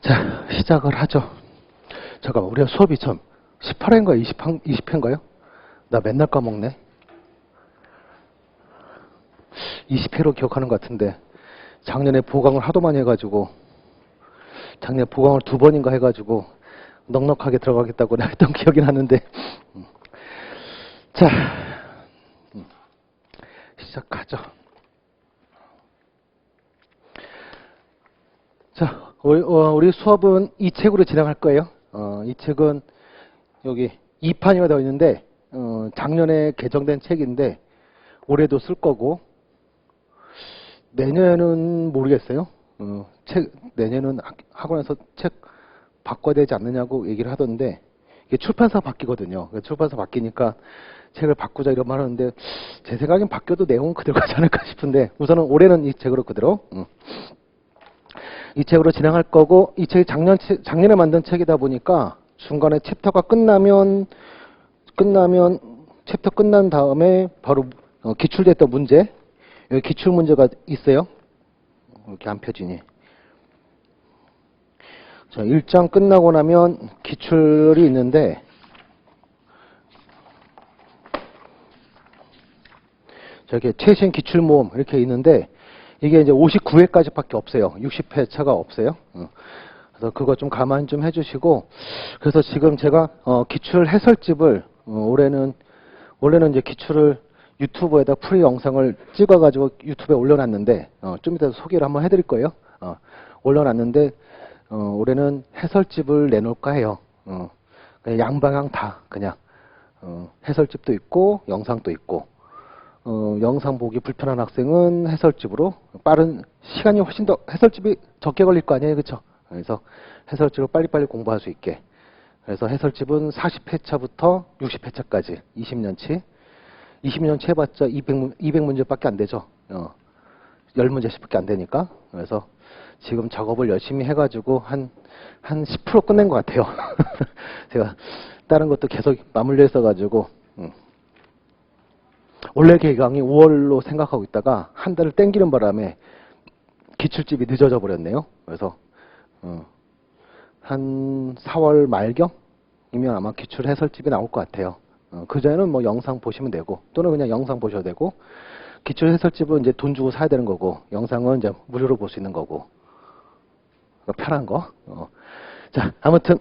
자, 시작을 하죠. 잠깐만, 우리가 수업이 참 18회인가요? 20회인가요? 나 맨날 까먹네. 20회로 기억하는 것 같은데 작년에 보강을 하도 많이 해가지고 작년에 보강을 2번인가 해가지고 넉넉하게 들어가겠다고 했던 기억이 나는데 자, 시작하죠. 자, 우리 수업은 이 책으로 진행할 거예요. 이 책은 여기 2판이가 되어 있는데 작년에 개정된 책인데 올해도 쓸 거고 내년은 모르겠어요. 내년은 학원에서 책 바꿔야 되지 않느냐고 얘기를 하던데 이게 출판사 바뀌거든요. 출판사 바뀌니까 책을 바꾸자 이런 말 하는데 제 생각엔 바뀌어도 내용은 그대로 가지 않을까 싶은데 우선은 올해는 이 책으로 그대로 이 책으로 진행할 거고 이 책이 작년에 만든 책이다 보니까 중간에 챕터가 끝나면 챕터 끝난 다음에 바로 기출됐던 문제 여기 기출 문제가 있어요. 이렇게 안 펴지니. 자, 1장 끝나고 나면 기출이 있는데 저기 최신 기출 모험 이렇게 있는데 이게 이제 59회까지밖에 없어요. 60회 차가 없어요. 그래서 그거 좀 감안 좀 해주시고 그래서 지금 제가 기출 해설집을 원래는 이제 기출을 유튜브에다 프리 영상을 찍어가지고 유튜브에 올려놨는데 좀 이따 소개를 한번 해드릴 거예요. 올려놨는데 올해는 해설집을 내놓을까 해요. 그냥 양방향 다 그냥 해설집도 있고 영상도 있고 영상 보기 불편한 학생은 해설집으로 빠른 시간이 훨씬 더 해설집이 적게 걸릴 거 아니에요, 그렇죠? 그래서 해설집을 빨리빨리 공부할 수 있게. 그래서 해설집은 40회차부터 60회차까지 20년치. 20년치 해봤자 200문제밖에 안 되죠. 10문제씩밖에 안 되니까. 그래서 지금 작업을 열심히 해가지고 한 10% 끝낸 것 같아요. 제가 다른 것도 계속 맞물려 있어가지고. 원래 개강이 5월로 생각하고 있다가 한 달을 땡기는 바람에 기출집이 늦어져 버렸네요. 그래서 한 4월 말경이면 아마 기출 해설집이 나올 것 같아요. 그전에는 뭐 영상 보시면 되고 또는 그냥 영상 보셔도 되고 기출 해설집은 이제 돈 주고 사야 되는 거고 영상은 이제 무료로 볼 수 있는 거고 편한 거. 자, 아무튼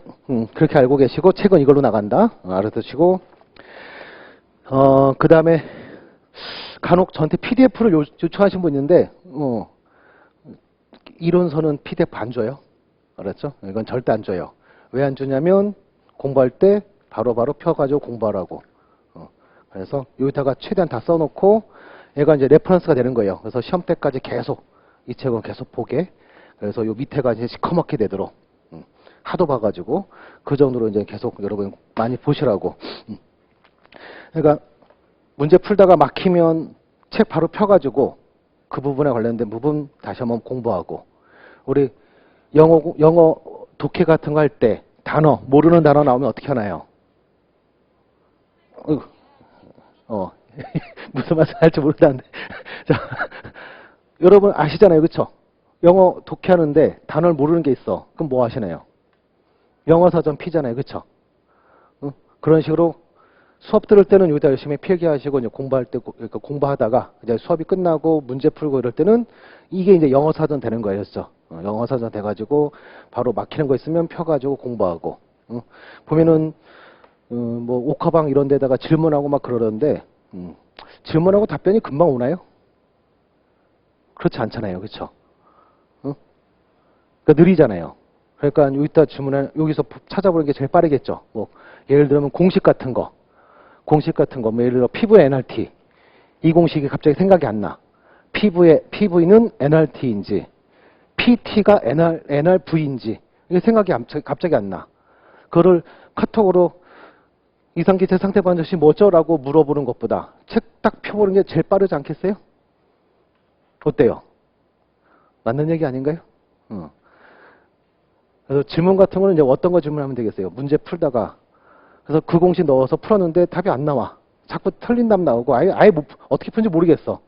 그렇게 알고 계시고 책은 이걸로 나간다. 알아두시고 그 다음에 간혹 저한테 PDF를 요청하신 분 있는데 이론서는 PDF 안 줘요. 알았죠? 이건 절대 안 줘요. 왜 안 주냐면 공부할 때 바로바로 펴가지고 공부하라고. 그래서 여기다가 최대한 다 써놓고 얘가 이제 레퍼런스가 되는 거예요. 그래서 시험 때까지 계속 이 책은 계속 보게. 그래서 요 밑에가 이제 시커멓게 되도록 하도 봐가지고 그 정도로 이제 계속 여러분 많이 보시라고. 그러니까 문제 풀다가 막히면 책 바로 펴가지고 그 부분에 관련된 부분 다시 한번 공부하고 우리 영어 독해 같은 거 할 때 단어 모르는 단어 나오면 어떻게 하나요? 무슨 말씀 할지 모르겠는데 자, 여러분 아시잖아요, 그렇죠? 영어 독해하는데 단어를 모르는 게 있어. 그럼 뭐 하시나요? 영어 사전 피잖아요, 그렇죠? 그런 식으로 수업 들을 때는 여기다 열심히 필기하시고 이제 공부할 때 그러니까 공부하다가 이제 수업이 끝나고 문제 풀고 이럴 때는 이게 이제 영어 사전 되는 거예요, 그렇죠? 영어 사전 돼가지고 바로 막히는 거 있으면 펴가지고 공부하고 보면은 뭐 옥화방 이런 데다가 질문하고 막 그러는데 질문하고 답변이 금방 오나요? 그렇지 않잖아요, 그렇죠? 그러니까 느리잖아요. 그러니까 여기다 여기서 찾아보는 게 제일 빠르겠죠. 뭐 예를 들면 공식 같은 거, 뭐 예를 들어 PV의 NRT 이 공식이 갑자기 생각이 안 나. PV는 NRT인지 PT가 NRV인지 이게 생각이 갑자기 안 나. 그거를 카톡으로 이상기 제 상태 반드시 뭐죠라고 물어보는 것보다 책 딱 펴보는 게 제일 빠르지 않겠어요? 어때요? 맞는 얘기 아닌가요? 그래서 질문 같은 거는 이제 어떤 거 질문하면 되겠어요? 문제 풀다가 그래서 그 공식 넣어서 풀었는데 답이 안 나와. 자꾸 틀린 답 나오고 아예 어떻게 푸는지 모르겠어.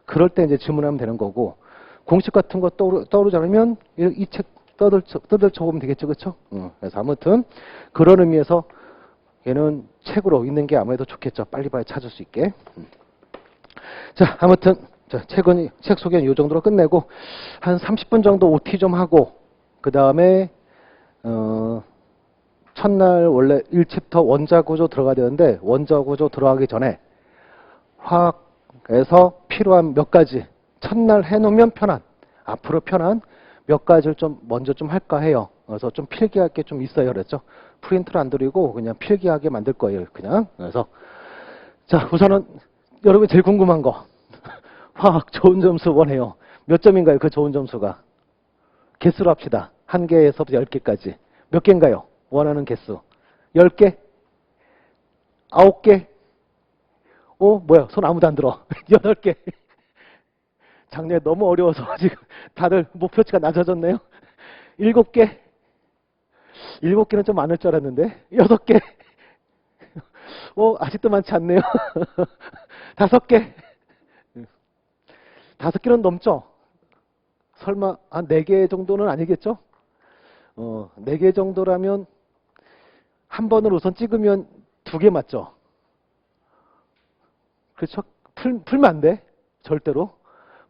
그럴 때 이제 질문하면 되는 거고 공식 같은 거 떠오르지 않으면 이 책 떠들쳐 보면 되겠죠, 그렇죠? 그래서 아무튼 그런 의미에서 얘는 책으로 읽는 게 아무래도 좋겠죠. 빨리빨리 찾을 수 있게. 자, 아무튼 자, 책 소개는 이 정도로 끝내고 한 30분 정도 OT 좀 하고 그 다음에 첫날 원래 1챕터 원자 구조 들어가야 되는데 원자 구조 들어가기 전에 화학에서 필요한 몇 가지 첫날 해놓으면 편한 앞으로 편한 몇 가지를 좀 먼저 좀 할까 해요. 그래서 좀 필기할 게 좀 있어요. 그랬죠. 프린트를 안 드리고 그냥 필기하게 만들 거예요. 그냥. 그래서 자, 우선은 여러분이 제일 궁금한 거. 화학 좋은 점수 원해요. 몇 점인가요? 그 좋은 점수가. 개수로 합시다. 1개에서부터 10개까지. 몇 개인가요? 원하는 개수. 10개? 9개? 뭐야? 손 아무도 안 들어. 8개. 작년에 너무 어려워서 지금 다들 목표치가 낮아졌네요. 7개? 7개는 좀 많을 줄 알았는데. 6개? 아직도 많지 않네요. 5개? 5개는 넘죠? 설마 한 4개 정도는 아니겠죠? 4개 정도라면 한 번을 우선 찍으면 2개 맞죠? 그렇죠? 풀면 안 돼. 절대로.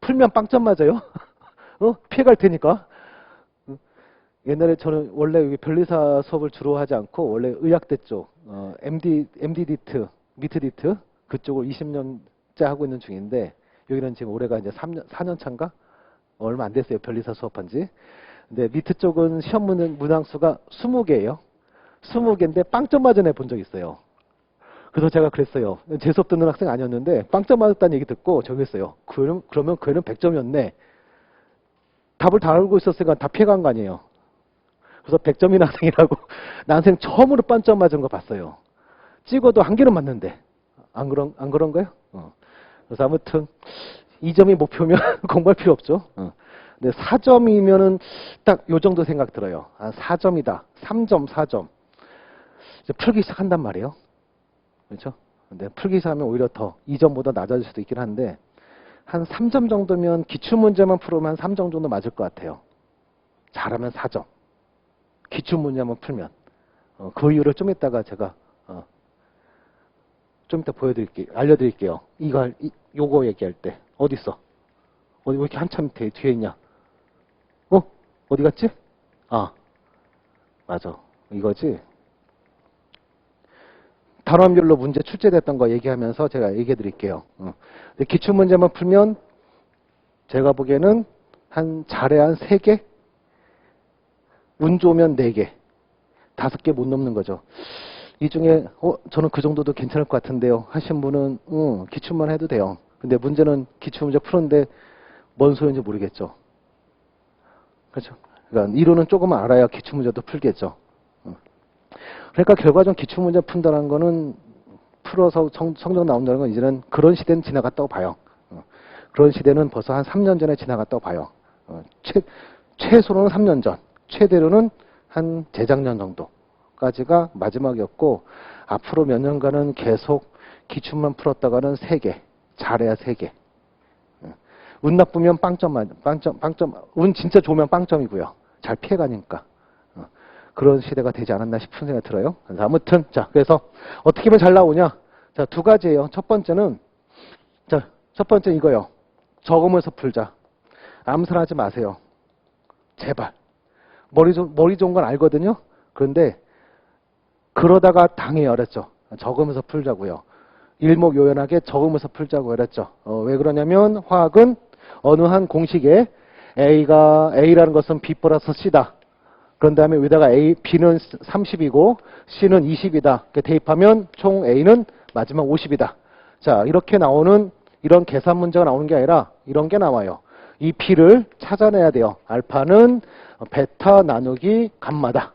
풀면 빵점 맞아요. 피해갈 테니까. 옛날에 저는 원래 여기 변리사 수업을 주로 하지 않고 원래 의학대 쪽, MD디트, 미트디트 그쪽을 20년째 하고 있는 중인데 여기는 지금 올해가 이제 4년 차인가? 얼마 안 됐어요. 변리사 수업한 지. 근데 미트 쪽은 시험 문항수가 20개예요. 20개인데 빵점 맞은 애 본 적 있어요. 그래서 제가 그랬어요. 제 수업 듣는 학생 아니었는데 빵점 맞았다는 얘기 듣고 저기 했어요. 그러면 그 애는 100점이었네. 답을 다 알고 있었으니까 다 피해간 거 아니에요. 그래서 100점인 학생이라고 난생 처음으로 빵점 맞은 거 봤어요. 찍어도 1개는 맞는데. 안 그런가요? 그래서 아무튼 2점이 목표면 공부할 필요 없죠. 근데 4점이면은 딱 요 정도 생각 들어요. 4점이다. 3점, 4점. 이제 풀기 시작한단 말이에요. 그렇죠? 근데 풀기 시작하면 오히려 더 2점보다 낮아질 수도 있긴 한데 한 3점 정도면 기출문제만 풀으면 한 3점 정도 맞을 것 같아요. 잘하면 4점. 기출문제만 풀면. 그 이유를 좀 이따가 제가 좀 이따 알려드릴게요. 요거 얘기할 때. 어딨어? 왜 이렇게 한참 뒤에 있냐? 어디 갔지? 맞아. 이거지. 단원별로 문제 출제됐던 거 얘기하면서 제가 얘기해 드릴게요. 기출문제만 풀면 제가 보기에는 잘해야 한 3개? 운 좋으면 4개. 5개 못 넘는 거죠. 이 중에 저는 그 정도도 괜찮을 것 같은데요. 하신 분은 기출만 해도 돼요. 근데 문제는 기출문제 푸는데 뭔 소리인지 모르겠죠. 그렇죠? 그러니까 이론은 조금 알아야 기출문제도 풀겠죠. 그러니까 결과적으로 기출문제 푼다는 거는 풀어서 성적 나온다는 건 이제는 그런 시대는 지나갔다고 봐요. 그런 시대는 벌써 한 3년 전에 지나갔다고 봐요. 최소로는 3년 전, 최대로는 한 재작년 정도까지가 마지막이었고 앞으로 몇 년간은 계속 기출만 풀었다가는 3개, 잘해야 3개. 운 나쁘면 빵점, 운 진짜 좋으면 빵점이고요. 잘 피해가니까. 그런 시대가 되지 않았나 싶은 생각이 들어요. 그래서 아무튼, 그래서 어떻게 하면 잘 나오냐? 2가지예요. 첫 번째는 이거요. 적으면서 풀자. 암산하지 마세요. 제발. 머리 좋은 건 알거든요. 그런데 그러다가 당해요. 그랬죠. 적으면서 풀자고요. 일목요연하게 적으면서 풀자고 그랬죠. 왜 그러냐면 화학은 어느 한 공식에 A라는 것은 B 플러스 C다. 그런 다음에 여기다가 B는 30이고 C는 20이다. 대입하면 총 A는 마지막 50이다. 자, 이렇게 나오는 이런 계산 문제가 나오는 게 아니라 이런 게 나와요. 이 P를 찾아내야 돼요. 알파는 베타 나누기 감마다.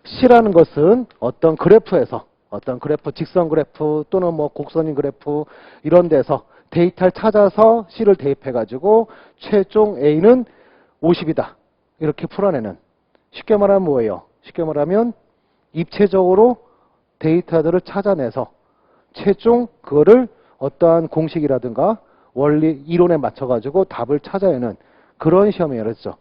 C라는 것은 어떤 그래프에서 어떤 그래프, 직선 그래프 또는 뭐 곡선인 그래프 이런 데서 데이터를 찾아서 C를 대입해가지고 최종 A는 50이다. 이렇게 풀어내는. 쉽게 말하면 뭐예요? 쉽게 말하면 입체적으로 데이터들을 찾아내서 최종 그거를 어떠한 공식이라든가 원리, 이론에 맞춰가지고 답을 찾아내는 그런 시험이에요. 그렇죠?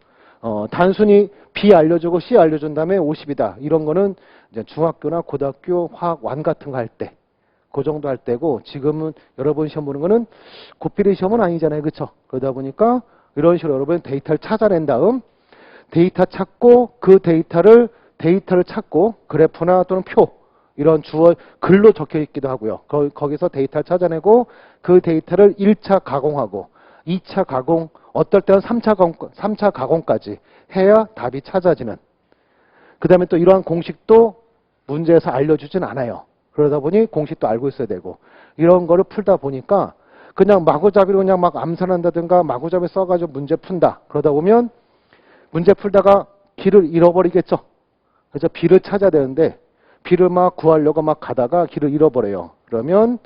단순히 B 알려주고 C 알려준 다음에 50이다. 이런 거는 이제 중학교나 고등학교 화학 완 같은 거 할 때, 그 정도 할 때고, 지금은 여러분 시험 보는 거는 고필의 시험은 아니잖아요. 그쵸? 그러다 보니까 이런 식으로 여러분 데이터를 찾아낸 다음, 데이터 찾고 그 데이터를 찾고 그래프나 또는 표, 이런 주어 글로 적혀 있기도 하고요. 거기서 데이터를 찾아내고 그 데이터를 1차 가공하고 2차 가공, 어떨 때는 3차 가공까지 해야 답이 찾아지는. 그 다음에 또 이러한 공식도 문제에서 알려주진 않아요. 그러다 보니 공식도 알고 있어야 되고, 이런 거를 풀다 보니까 그냥 마구잡이로 그냥 막 암산한다든가 마구잡이 써가지고 문제 푼다. 그러다 보면 문제 풀다가 길을 잃어버리겠죠. 그래서 B를 찾아야 되는데 B를 막 구하려고 막 가다가 길을 잃어버려요. 그러면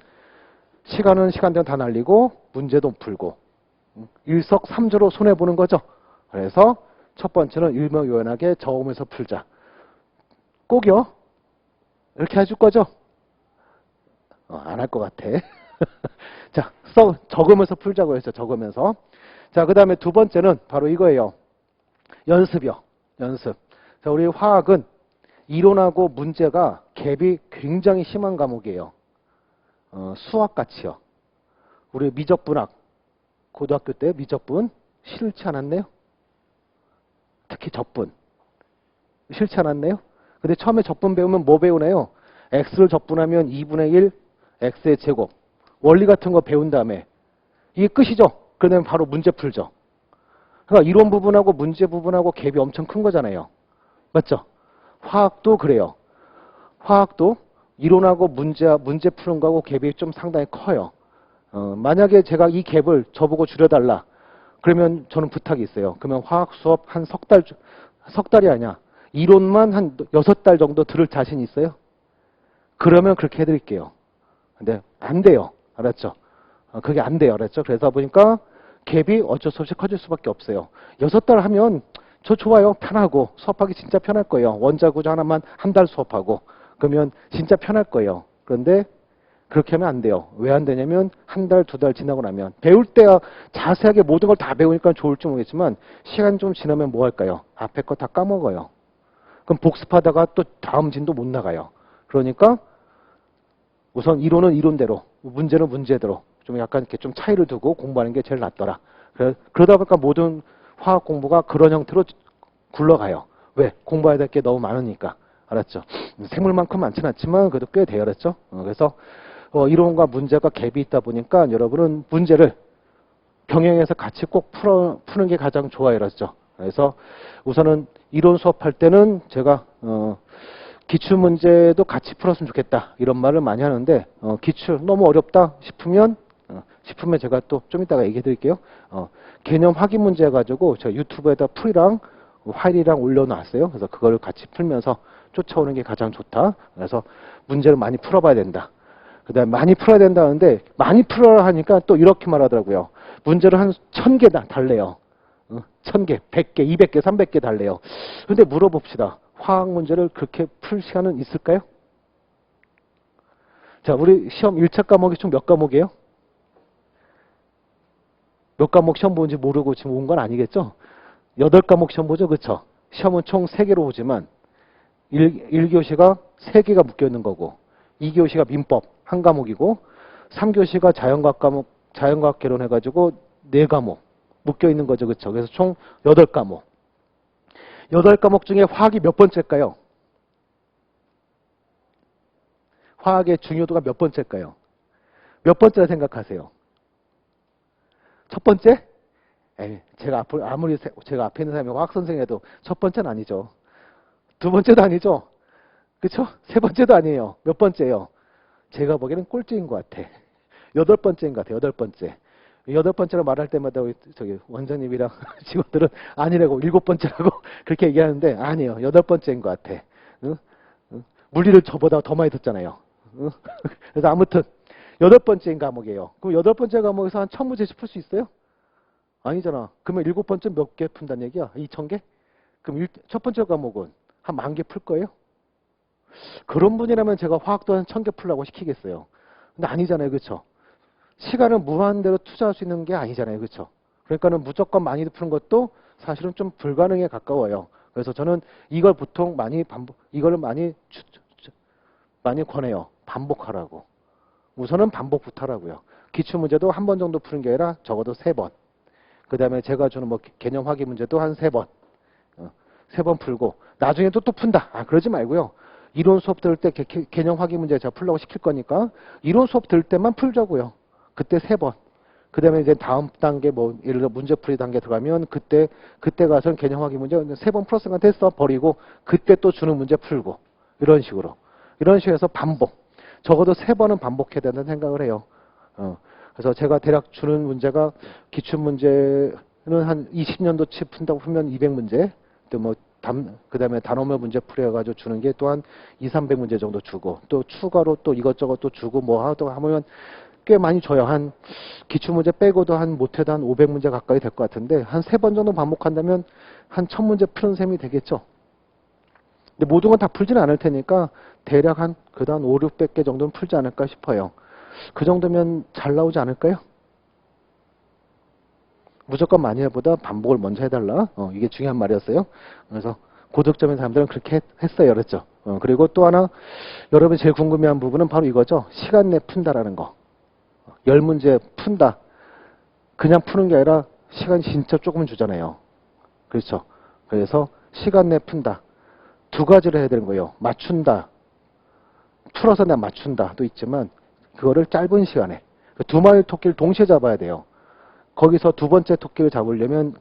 시간은 시간대로 다 날리고 문제도 풀고 일석삼조로 손해보는 거죠. 그래서 첫 번째는 일명요연하게 적으면서 풀자. 꼭이요? 이렇게 해줄 거죠? 안 할 것 같아. 자, 적으면서 풀자고 했죠. 적으면서. 자, 그 다음에 두 번째는 바로 이거예요. 연습이요. 연습. 자, 우리 화학은 이론하고 문제가 갭이 굉장히 심한 과목이에요. 수학같이요. 우리 미적분학, 고등학교 때 미적분 싫지 않았네요? 특히 적분. 싫지 않았네요? 근데 처음에 적분 배우면 뭐 배우나요? x를 적분하면 2분의 1 x의 제곱. 원리 같은 거 배운 다음에 이게 끝이죠? 그러면 바로 문제 풀죠. 그러니까 이론 부분하고 문제 부분하고 갭이 엄청 큰 거잖아요. 맞죠? 화학도 그래요. 화학도 이론하고 문제 푸는 거하고 갭이 좀 상당히 커요. 만약에 제가 이 갭을 저보고 줄여달라. 그러면 저는 부탁이 있어요. 그러면 화학 수업 한 석 달이 아니야. 이론만 한 6달 정도 들을 자신 있어요? 그러면 그렇게 해드릴게요. 근데 안 돼요. 알았죠? 그게 안 돼요. 알았죠? 그래서 보니까 갭이 어쩔 수 없이 커질 수밖에 없어요. 6달 하면 저 좋아요. 편하고 수업하기 진짜 편할 거예요. 원자 구조 하나만 한 달 수업하고 그러면 진짜 편할 거예요. 그런데 그렇게 하면 안 돼요. 왜 안 되냐면 한 달, 두 달 지나고 나면 배울 때야 자세하게 모든 걸 다 배우니까 좋을지 모르겠지만 시간 좀 지나면 뭐 할까요? 앞에 거 다 까먹어요. 그럼 복습하다가 또 다음 진도 못 나가요. 그러니까 우선 이론은 이론대로, 문제는 문제대로 좀 약간 이렇게 좀 차이를 두고 공부하는 게 제일 낫더라. 그러다 보니까 모든 화학 공부가 그런 형태로 굴러가요. 왜? 공부해야 될 게 너무 많으니까. 알았죠? 생물만큼 많지는 않지만 그래도 꽤 돼요. 알았죠? 그래서 이론과 문제가 갭이 있다 보니까 여러분은 문제를 병행해서 같이 꼭 푸는 게 가장 좋아요. 알았죠? 그래서 우선은 이론 수업할 때는 제가 기출문제도 같이 풀었으면 좋겠다. 이런 말을 많이 하는데 기출 너무 어렵다 싶으면 제가 또 좀 이따가 얘기해 드릴게요. 개념 확인 문제 해가지고 제가 유튜브에다 풀이랑 파일이랑 올려놨어요. 그래서 그걸 같이 풀면서 쫓아오는 게 가장 좋다. 그래서 문제를 많이 풀어봐야 된다. 그 다음에 많이 풀어야 된다는데 많이 풀어라 하니까 또 이렇게 말하더라고요. 문제를 한 1000개 달래요. 1000개, 100개, 200개, 300개 달래요. 근데 물어봅시다. 화학 문제를 그렇게 풀 시간은 있을까요? 자, 우리 시험 1차 과목이 총 몇 과목이에요? 몇 과목 시험 보는지 모르고 지금 온 건 아니겠죠? 8과목 시험 보죠? 그쵸? 시험은 총 3개로 오지만 1교시가 3개가 묶여있는 거고 2교시가 민법 1과목이고 3교시가 자연과학 개론 해가지고 4과목 묶여있는 거죠. 그쵸? 그래서 총 8과목. 8과목 중에 화학이 몇 번째일까요? 화학의 중요도가 몇 번째일까요? 몇 번째라 생각하세요? 첫 번째? 제가 아무리 제가 앞에 있는 사람이 화학 선생님이라도 첫 번째는 아니죠. 두 번째도 아니죠. 그렇죠? 세 번째도 아니에요. 몇 번째예요? 제가 보기에는 꼴찌인 것 같아. 8번째인 것 같아요. 8번째. 8번째로 말할 때마다 저기 원장님이랑 직원들은 아니라고 7번째라고 그렇게 얘기하는데 아니에요. 8번째인 것 같아. 응? 물리를 저보다 더 많이 듣잖아요. 응? 그래서 아무튼 8번째인 과목이에요. 그럼 8번째 과목에서 한 1000문제씩 풀 수 있어요? 아니잖아. 그러면 7번째 몇 개 푼다는 얘기야? 2000개? 그럼 첫 번째 과목은 한 10,000개 풀 거예요? 그런 분이라면 제가 화학도 한 1000개 풀라고 시키겠어요. 근데 아니잖아요. 그렇죠? 시간을 무한대로 투자할 수 있는 게 아니잖아요. 그렇죠? 그러니까는 무조건 많이 푸는 것도 사실은 좀 불가능에 가까워요. 그래서 저는 이걸 보통 이걸 많이 권해요. 반복하라고. 우선은 반복부터 하라고요. 기출문제도 한 번 정도 푸는 게 아니라 적어도 3번. 그 다음에 제가 주는 뭐 개념 확인 문제도 한 3번. 3번 풀고 나중에 또 푼다. 그러지 말고요. 이론 수업 들을 때 개념 확인 문제 제가 풀라고 시킬 거니까 이론 수업 들을 때만 풀자고요. 그때 3번. 그 다음에 이제 다음 단계 뭐 예를 들어 문제풀이 단계 들어가면 그때 가서는 개념 확인 문제 3번 플러스가 됐어 버리고 그때 또 주는 문제 풀고 이런 식으로 해서 반복. 적어도 3번은 반복해야 된다는 생각을 해요. 그래서 제가 대략 주는 문제가 기출문제는 한 20년도치 푼다고 풀면 200문제, 또 뭐 그 다음에 단어별 문제 풀어가지고 주는 게 또한 200~300문제 정도 주고, 또 추가로 또 이것저것 또 주고 뭐 하면 꽤 많이 줘요. 한 기출문제 빼고도 한 못해도 한 500문제 가까이 될 것 같은데, 한 3번 정도 반복한다면 한 1000문제 푸는 셈이 되겠죠. 근데 모든 건 다 풀지는 않을 테니까 대략 그도 한 500~600개 정도는 풀지 않을까 싶어요. 그 정도면 잘 나오지 않을까요? 무조건 많이 해보다 반복을 먼저 해달라. 이게 중요한 말이었어요. 그래서 고득점인 사람들은 그렇게 했어요. 그랬죠. 그리고 또 하나 여러분이 제일 궁금해한 부분은 바로 이거죠. 시간 내 푼다라는 거. 10문제 푼다. 그냥 푸는 게 아니라 시간이 진짜 조금은 주잖아요. 그렇죠. 그래서 시간 내 푼다. 2가지를 해야 되는 거예요. 맞춘다. 풀어서 내가 맞춘다도 있지만 그거를 짧은 시간에 2마리 토끼를 동시에 잡아야 돼요. 거기서 2번째 토끼를 잡으려면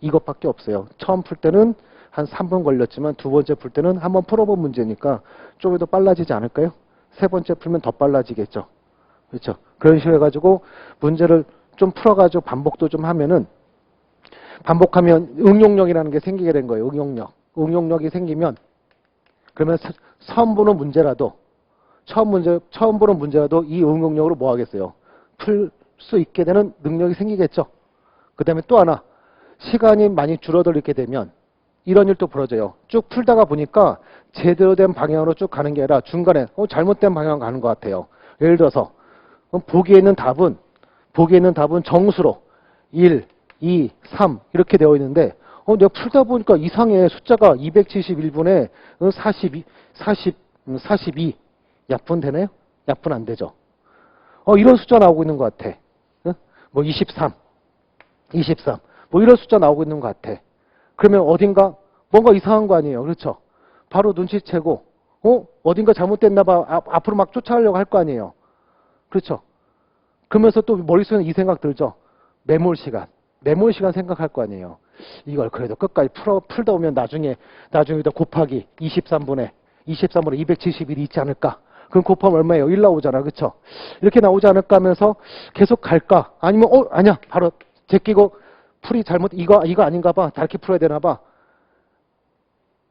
이것밖에 없어요. 처음 풀 때는 한 3분 걸렸지만 2번째 풀 때는 한번 풀어본 문제니까 좀 더 빨라지지 않을까요? 3번째 풀면 더 빨라지겠죠. 그렇죠. 그런 식으로 해가지고 문제를 좀 풀어가지고 반복도 좀 하면은 반복하면 응용력이라는 게 생기게 된 거예요. 응용력이 생기면 그러면 처음 보는 문제라도 처음 보는 문제라도 이 응용력으로 뭐 하겠어요? 풀 수 있게 되는 능력이 생기겠죠. 그 다음에 또 하나 시간이 많이 줄어들게 되면 이런 일도 벌어져요. 쭉 풀다가 보니까 제대로 된 방향으로 쭉 가는 게 아니라 중간에 잘못된 방향으로 가는 것 같아요. 예를 들어서 보기에 있는 답은 정수로 1, 2, 3 이렇게 되어 있는데 내가 풀다 보니까 이상해. 숫자가 271분에 42 약분 되나요? 약분 안 되죠. 이런 숫자 나오고 있는 것 같아. 뭐 23 뭐 이런 숫자 나오고 있는 것 같아. 그러면 어딘가 뭔가 이상한 거 아니에요. 그렇죠? 바로 눈치채고 어딘가 잘못됐나 봐. 앞으로 막 쫓아가려고 할 거 아니에요. 그렇죠? 그러면서 또 머릿속에 이 생각 들죠. 메모리 시간 생각할 거 아니에요. 이걸 그래도 끝까지 풀다 오면 나중에 곱하기 23분에 271이 있지 않을까? 그럼 곱하면 얼마예요? 1 나오잖아. 그쵸? 이렇게 나오지 않을까 하면서 계속 갈까? 아니면, 아니야. 바로 제끼고 풀이 잘못, 이거 아닌가 봐. 다르게 풀어야 되나 봐.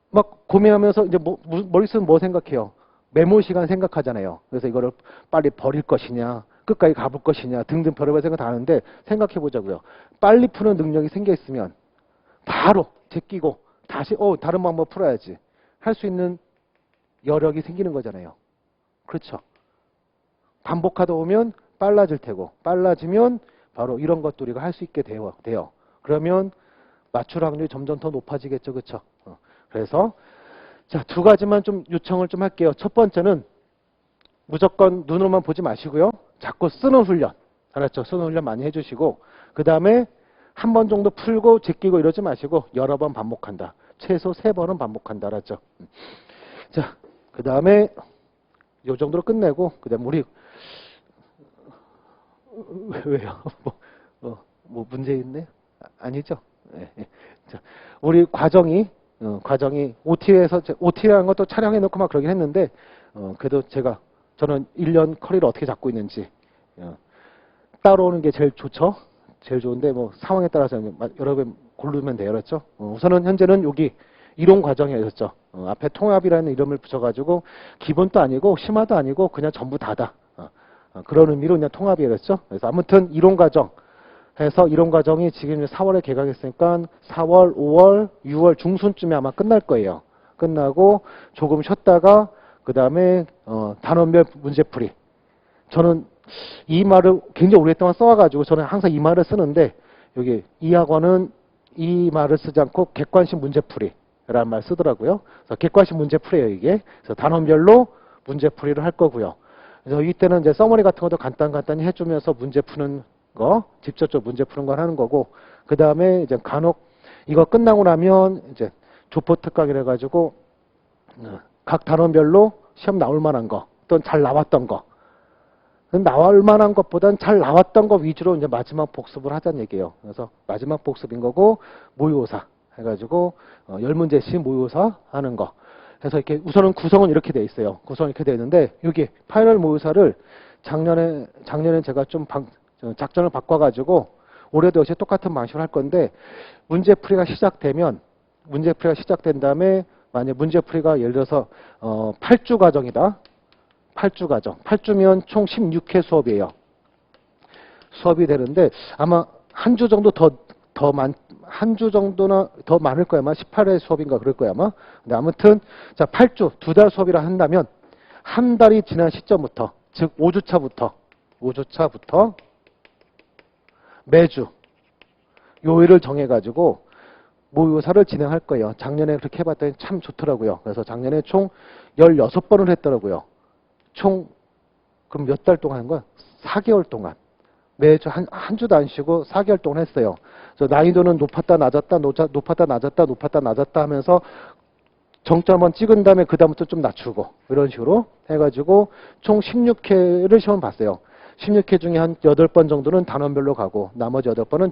막 고민하면서 이제 머릿속은 뭐 생각해요? 메모 시간 생각하잖아요. 그래서 이거를 빨리 버릴 것이냐, 끝까지 가볼 것이냐 등등 별의별 생각 다 하는데 생각해 보자고요. 빨리 푸는 능력이 생겨 있으면 바로 제끼고 다시, 다른 방법 풀어야지. 할 수 있는 여력이 생기는 거잖아요. 그렇죠. 반복하다 보면 빨라질 테고 빨라지면 바로 이런 것도 우리가 할 수 있게 돼요. 그러면 맞출 확률이 점점 더 높아지겠죠. 그렇죠. 그래서 자, 2가지만 좀 요청을 좀 할게요. 첫 번째는 무조건 눈으로만 보지 마시고요. 자꾸 쓰는 훈련. 알았죠? 쓰는 훈련 많이 해주시고 그 다음에 한 번 정도 풀고 제끼고 이러지 마시고 여러 번 반복한다. 최소 3번은 반복한다. 알았죠? 자, 그 다음에 요 정도로 끝내고 그다음 우리 왜요? 뭐 문제 있네? 아니죠? 네. 자, 우리 과정이 OT라는 것도 촬영해 놓고 막 그러긴 했는데 그래도 저는 1년 커리를 어떻게 잡고 있는지 따라오는 게 제일 좋죠. 제일 좋은데 뭐 상황에 따라서 여러 번 고르면 돼요. 그렇죠? 우선은 현재는 여기 이론 과정이었죠. 앞에 통합이라는 이름을 붙여가지고 기본도 아니고 심화도 아니고 그냥 전부 다다. 그런 의미로 그냥 통합이었죠. 그래서 아무튼 이론 과정 해서 이론 과정이 지금 4월에 개강했으니까 4월, 5월, 6월 중순쯤에 아마 끝날 거예요. 끝나고 조금 쉬었다가 그 다음에 단원별 문제풀이. 저는 이 말을 굉장히 오랫동안 써와가지고 저는 항상 이 말을 쓰는데 여기 이 학원은 이 말을 쓰지 않고 객관식 문제풀이라는 말 쓰더라고요. 그래서 객관식 문제풀이에요, 이게. 그래서 단원별로 문제풀이를 할 거고요. 그래서 이때는 이제 서머리 같은 것도 간단히 해주면서 문제 푸는 거, 직접적 문제 푸는 걸 하는 거고, 그 다음에 이제 간혹 이거 끝나고 나면 이제 조포 특강이라 가지고 각 단원별로 시험 나올 만한 거, 또는 잘 나왔던 거, 나올 만한 것보단 잘 나왔던 거 위주로 이제 마지막 복습을 하자는 얘기예요. 그래서 마지막 복습인 거고, 모의고사 해가지고 10문제씩 모의고사 하는 거. 그래서 이렇게 우선은 구성은 이렇게 돼 있어요. 구성이 이렇게 돼 있는데, 여기 파이널 모의고사를 작년에 제가 좀 작전을 바꿔가지고 올해도 역시 똑같은 방식으로 할 건데, 문제풀이가 시작된 다음에 만약 문제풀이가 예를 들어서 8주 과정이다. 8주 과정. 8주면 총 16회 수업이에요. 수업이 되는데 아마 한 주 정도 한 주 정도나 더 많을 거야. 아마 18회 수업인가 그럴 거야. 아마. 근데 아무튼 자, 8주, 2달 수업이라 한다면 한 달이 지난 시점부터, 즉 5주차부터 매주 요일을 정해가지고 모의고사를 진행할 거예요. 작년에 그렇게 해봤더니 참 좋더라고요. 그래서 작년에 총 16번을 했더라고요. 총 그럼 몇 달 동안 한 거야? 4개월 동안. 매주 한 주도 안 쉬고 4개월 동안 했어요. 그래서 난이도는 높았다 낮았다 하면서 정점 한번 찍은 다음에 그 다음부터 좀 낮추고 이런 식으로 해가지고 총 16회를 시험 봤어요. 16회 중에 한 8번 정도는 단원별로 가고 나머지 8번은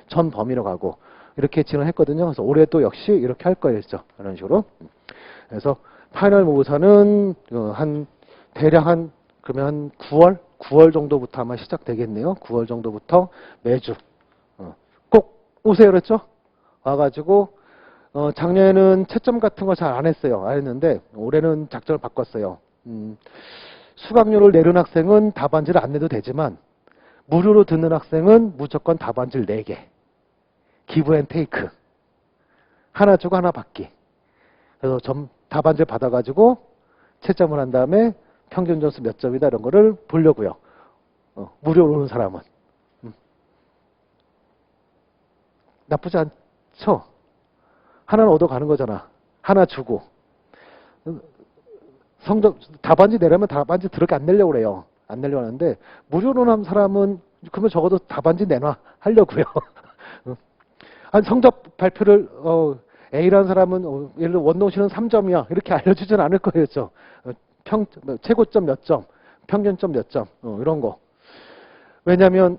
전 범위로 가고 이렇게 진행했거든요. 그래서 올해도 역시 이렇게 할 거예요. 이런 식으로. 그래서 파이널 모의고사는 대략 그러면 한 9월 정도부터 아마 시작되겠네요. 9월 정도부터 매주. 꼭 오세요 그랬죠? 와가지고, 작년에는 채점 같은 거 잘 안 했어요. 안 했는데, 올해는 작전을 바꿨어요. 수강료를 내는 학생은 답안지를 안 내도 되지만, 무료로 듣는 학생은 무조건 답안지를 4개. 기브 앤 테이크. 하나 주고 하나 받기. 그래서 답안지를 받아가지고, 채점을 한 다음에, 평균 점수 몇 점이다 이런 거를 보려고요. 무료로 오는 사람은. 나쁘지 않죠? 하나는 얻어가는 거잖아. 하나 주고. 답안지 내려면 답안지 들어게 안 내려고 그래요. 안 내려고 하는데, 무료로 한 사람은, 그러면 적어도 답안지 내놔. 하려고요. 성적 발표를, A라는 사람은, 예를 들어 원동식은 3점이야. 이렇게 알려주진 않을 거예요. 그렇죠? 최고점 몇 점, 평균점 몇 점, 이런 거. 왜냐면,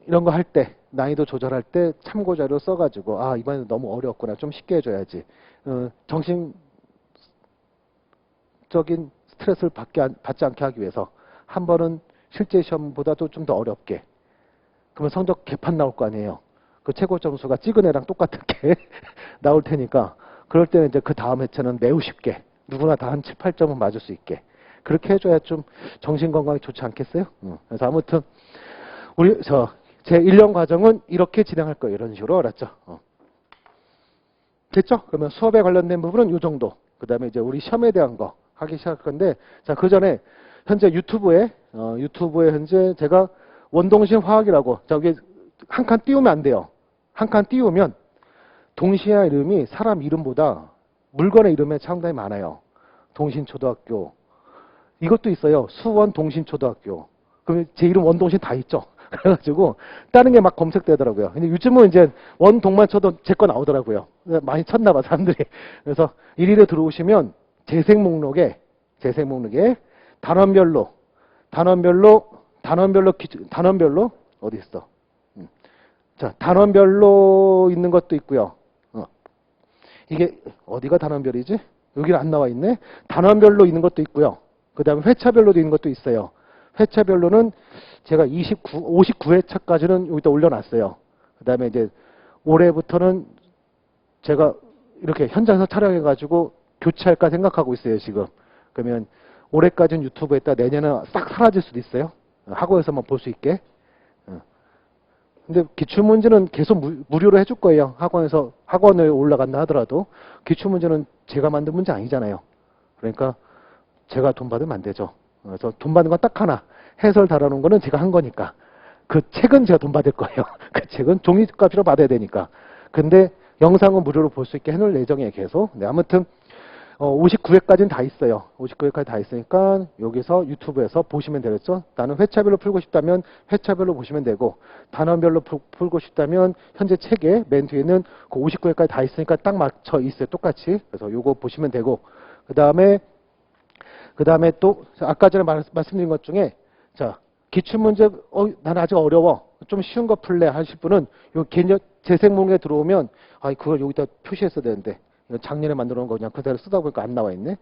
이런 거 할 때, 난이도 조절할 때 참고자료 써가지고, 이번에는 너무 어려웠구나. 좀 쉽게 해줘야지. 정신적인 스트레스를 받지 않게 하기 위해서, 한 번은 실제 시험보다도 좀 더 어렵게. 그러면 성적 개판 나올 거 아니에요. 그 최고 점수가 찍은 애랑 똑같게 나올 테니까, 그럴 때는 이제 그 다음 회차는 매우 쉽게, 누구나 다 한 7, 8점은 맞을 수 있게. 그렇게 해줘야 좀 정신건강이 좋지 않겠어요? 그래서 아무튼, 제 1년 과정은 이렇게 진행할 거예요. 이런 식으로. 알았죠? 됐죠? 그러면 수업에 관련된 부분은 이 정도. 그 다음에 이제 우리 시험에 대한 거 하기 시작할 건데, 자, 그 전에, 현재 유튜브에 현재 제가 원동식 화학이라고, 저기 한 칸 띄우면 안 돼요. 한 칸 띄우면 동시에 이름이 사람 이름보다 물건의 이름에 상당히 많아요. 동신초등학교. 이것도 있어요. 수원 동신초등학교. 그럼 제 이름 원동신 다 있죠. 그래가지고 다른 게 막 검색되더라고요. 근데 요즘은 이제 원동만 쳐도 제 거 나오더라고요. 많이 쳤나 봐 사람들이. 그래서 이리로 들어오시면 재생 목록에 단원별로 어디 있어? 자, 단원별로 있는 것도 있고요. 이게 어디가 단원별이지? 여기는 안 나와 있네. 단원별로 있는 것도 있고요. 그 다음에 회차별로도 있는 것도 있어요. 회차별로는 제가 59회차까지는 여기다 올려놨어요. 그 다음에 이제 올해부터는 제가 이렇게 현장에서 촬영해가지고 교체할까 생각하고 있어요, 지금. 그러면 올해까지는 유튜브에 있다 내년에 싹 사라질 수도 있어요. 학원에서만 볼 수 있게. 근데 기출문제는 계속 무료로 해줄 거예요. 학원에 올라간다 하더라도. 기출문제는 제가 만든 문제 아니잖아요. 그러니까 제가 돈 받으면 안 되죠. 그래서 돈 받는 건 딱 하나. 해설 달아놓은 거는 제가 한 거니까. 그 책은 제가 돈 받을 거예요. 그 책은 종이값으로 받아야 되니까. 근데 영상은 무료로 볼 수 있게 해놓을 예정이에요, 계속. 네, 아무튼 59회까지는 다 있어요. 59회까지 다 있으니까 여기서 유튜브에서 보시면 되겠죠. 나는 회차별로 풀고 싶다면 회차별로 보시면 되고, 단원별로 풀고 싶다면 현재 책에 맨 뒤에는 그 59회까지 다 있으니까 딱 맞춰 있어요, 똑같이. 그래서 요거 보시면 되고, 그 다음에 또 아까 전에 말씀드린 것 중에, 자, 기출문제 나는 아직 어려워, 좀 쉬운 거 풀래 하실 분은 요 개념 재생문에 들어오면 그걸 여기다 표시했어야 되는데 작년에 만들어 놓은 거 그냥 그대로 쓰다 보니까 안 나와 있네.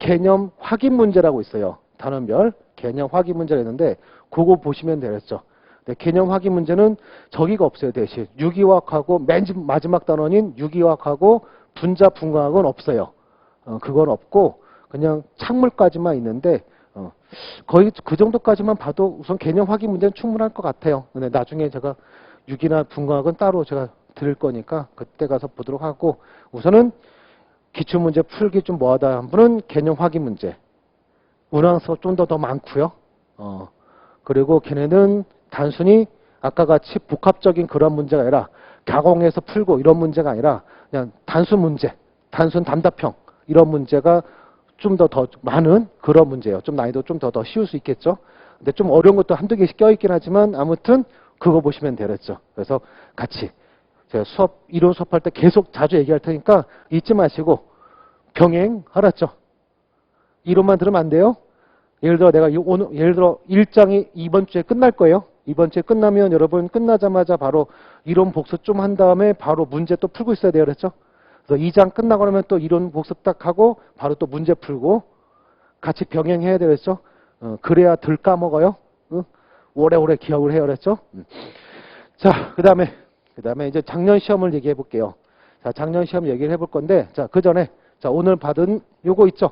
개념 확인 문제라고 있어요. 단원별 개념 확인 문제가 있는데 그거 보시면 되겠죠. 네, 개념 확인 문제는 저기가 없어요. 대신 유기화학하고 맨 마지막 단원인 유기화학하고 분자 분광학은 없어요. 그건 없고 그냥 착물까지만 있는데 거의 그 정도까지만 봐도 우선 개념 확인 문제는 충분할 것 같아요. 근데 나중에 제가 유기나 분광학은 따로 제가 드릴 거니까 그때 가서 보도록 하고, 우선은 기출문제 풀기 좀 뭐하다 한 분은 개념 확인 문제. 운항서 좀 더 많고요. 그리고 걔네는 단순히 아까 같이 복합적인 그런 문제가 아니라 가공해서 풀고 이런 문제가 아니라 그냥 단순 문제, 단순 단답형 이런 문제가 좀 더 많은 그런 문제예요. 좀 난이도 좀 더 쉬울 수 있겠죠. 근데 좀 어려운 것도 한두 개씩 껴있긴 하지만 아무튼 그거 보시면 되겠죠. 그래서 같이 제가 이론 수업할 때 계속 자주 얘기할 테니까 잊지 마시고 병행 알았죠? 이론만 들으면 안 돼요. 예를 들어 내가 오늘 예를 들어 1장이 이번 주에 끝날 거예요. 이번 주에 끝나면 여러분 끝나자마자 바로 이론 복습 좀 한 다음에 바로 문제 또 풀고 있어야 돼요. 그랬죠? 그래서 2장 끝나고 나면 또 이론 복습 딱 하고 바로 또 문제 풀고 같이 병행해야 되겠죠? 그래야 덜 까먹어요. 오래오래 기억을 해요. 그랬죠? 자, 그 다음에 이제 작년 시험을 얘기해 볼게요. 자, 작년 시험 얘기를 해볼 건데, 자, 그 전에, 자, 오늘 받은 요거 있죠?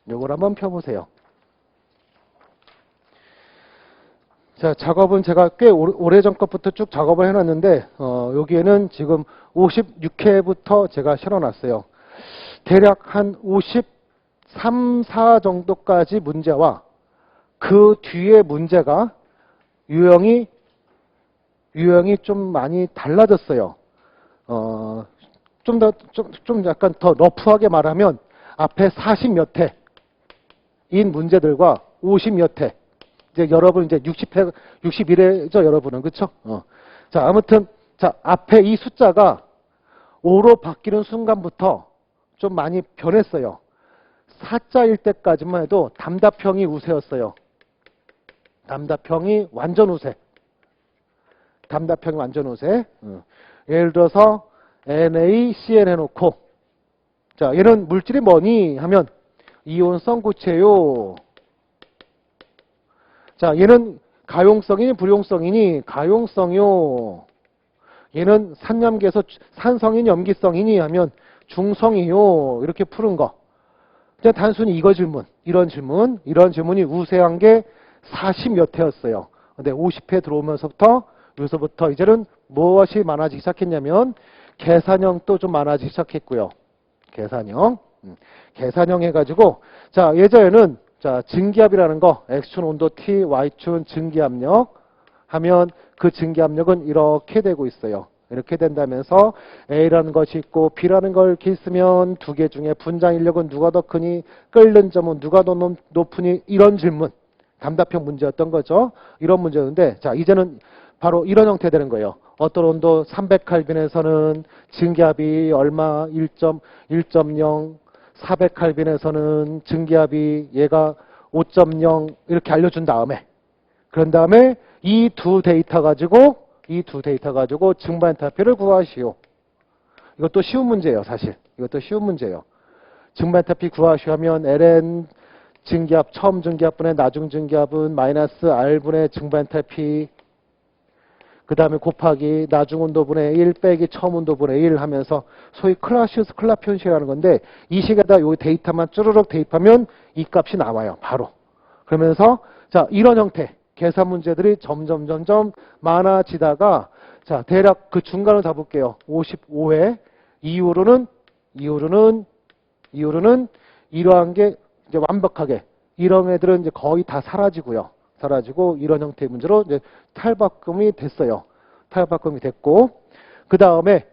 요걸 한번 펴보세요. 자, 작업은 제가 꽤 오래전 것부터 쭉 작업을 해놨는데, 여기에는 지금 56회부터 제가 실어놨어요. 대략 한 53, 4 정도까지 문제와 그 뒤에 문제가 유형이 좀 많이 달라졌어요. 좀 약간 더 러프하게 말하면 앞에 40몇 회인 문제들과 50몇 회. 이제 여러분 이제 60회, 61회죠, 여러분은. 그쵸? 자, 아무튼, 자, 앞에 이 숫자가 5로 바뀌는 순간부터 좀 많이 변했어요. 4자일 때까지만 해도 담답형이 우세였어요. 담답형이 완전 우세. 담답형이 완전 우세. 예를 들어서 NaCN 해놓고, 자, 얘는 물질이 뭐니 하면 이온성 고체요. 자, 얘는 가용성이니 불용성이니 가용성이요. 얘는 산염계에서 산성이니 염기성이니 하면 중성이요. 이렇게 푸는 거. 그냥 단순히 이런 질문이 우세한 게 40몇 회였어요. 근데 50회 들어오면서부터 여기서부터 이제는 무엇이 많아지기 시작했냐면 계산형도 좀 많아지기 시작했고요. 계산형 해가지고, 자, 예전에는 자, 증기압이라는 거, X축 온도 T, Y축 증기압력 하면 그 증기압력은 이렇게 되고 있어요. 이렇게 된다면서 A라는 것이 있고 B라는 걸 이렇게 있으면 두 개 중에 분자 인력은 누가 더 크니, 끓는 점은 누가 더 높으니, 이런 질문. 담답형 문제였던 거죠. 이런 문제였는데, 자, 이제는 바로 이런 형태 되는 거예요. 어떤 온도 300칼빈에서는 증기압이 얼마, 1.0, 400칼빈에서는 증기압이 얘가 5.0 이렇게 알려준 다음에, 그런 다음에 이 두 데이터 가지고 증발 엔탈피를 구하시오. 이것도 쉬운 문제예요, 사실. 이것도 쉬운 문제예요. 증발 엔탈피 구하시오 하면 ln 증기압, 처음 증기압분의 나중 증기압은 마이너스 R분의 증발 엔탈피, 그 다음에 곱하기 나중 온도분의 1 빼기 처음 온도분의 1 하면서 소위 클라시우스 클라피 현실이라는 건데, 이 식에다 요 데이터만 쭈르륵 대입하면 이 값이 나와요, 바로. 그러면서 자, 이런 형태 계산 문제들이 점점 많아지다가, 자, 대략 그 중간을 잡을게요. 55회 이후로는 이러한 게 이제 완벽하게, 이런 애들은 이제 거의 다 사라지고요. 사라지고 이런 형태의 문제로 이제 탈바꿈이 됐어요. 탈바꿈이 됐고, 그 다음에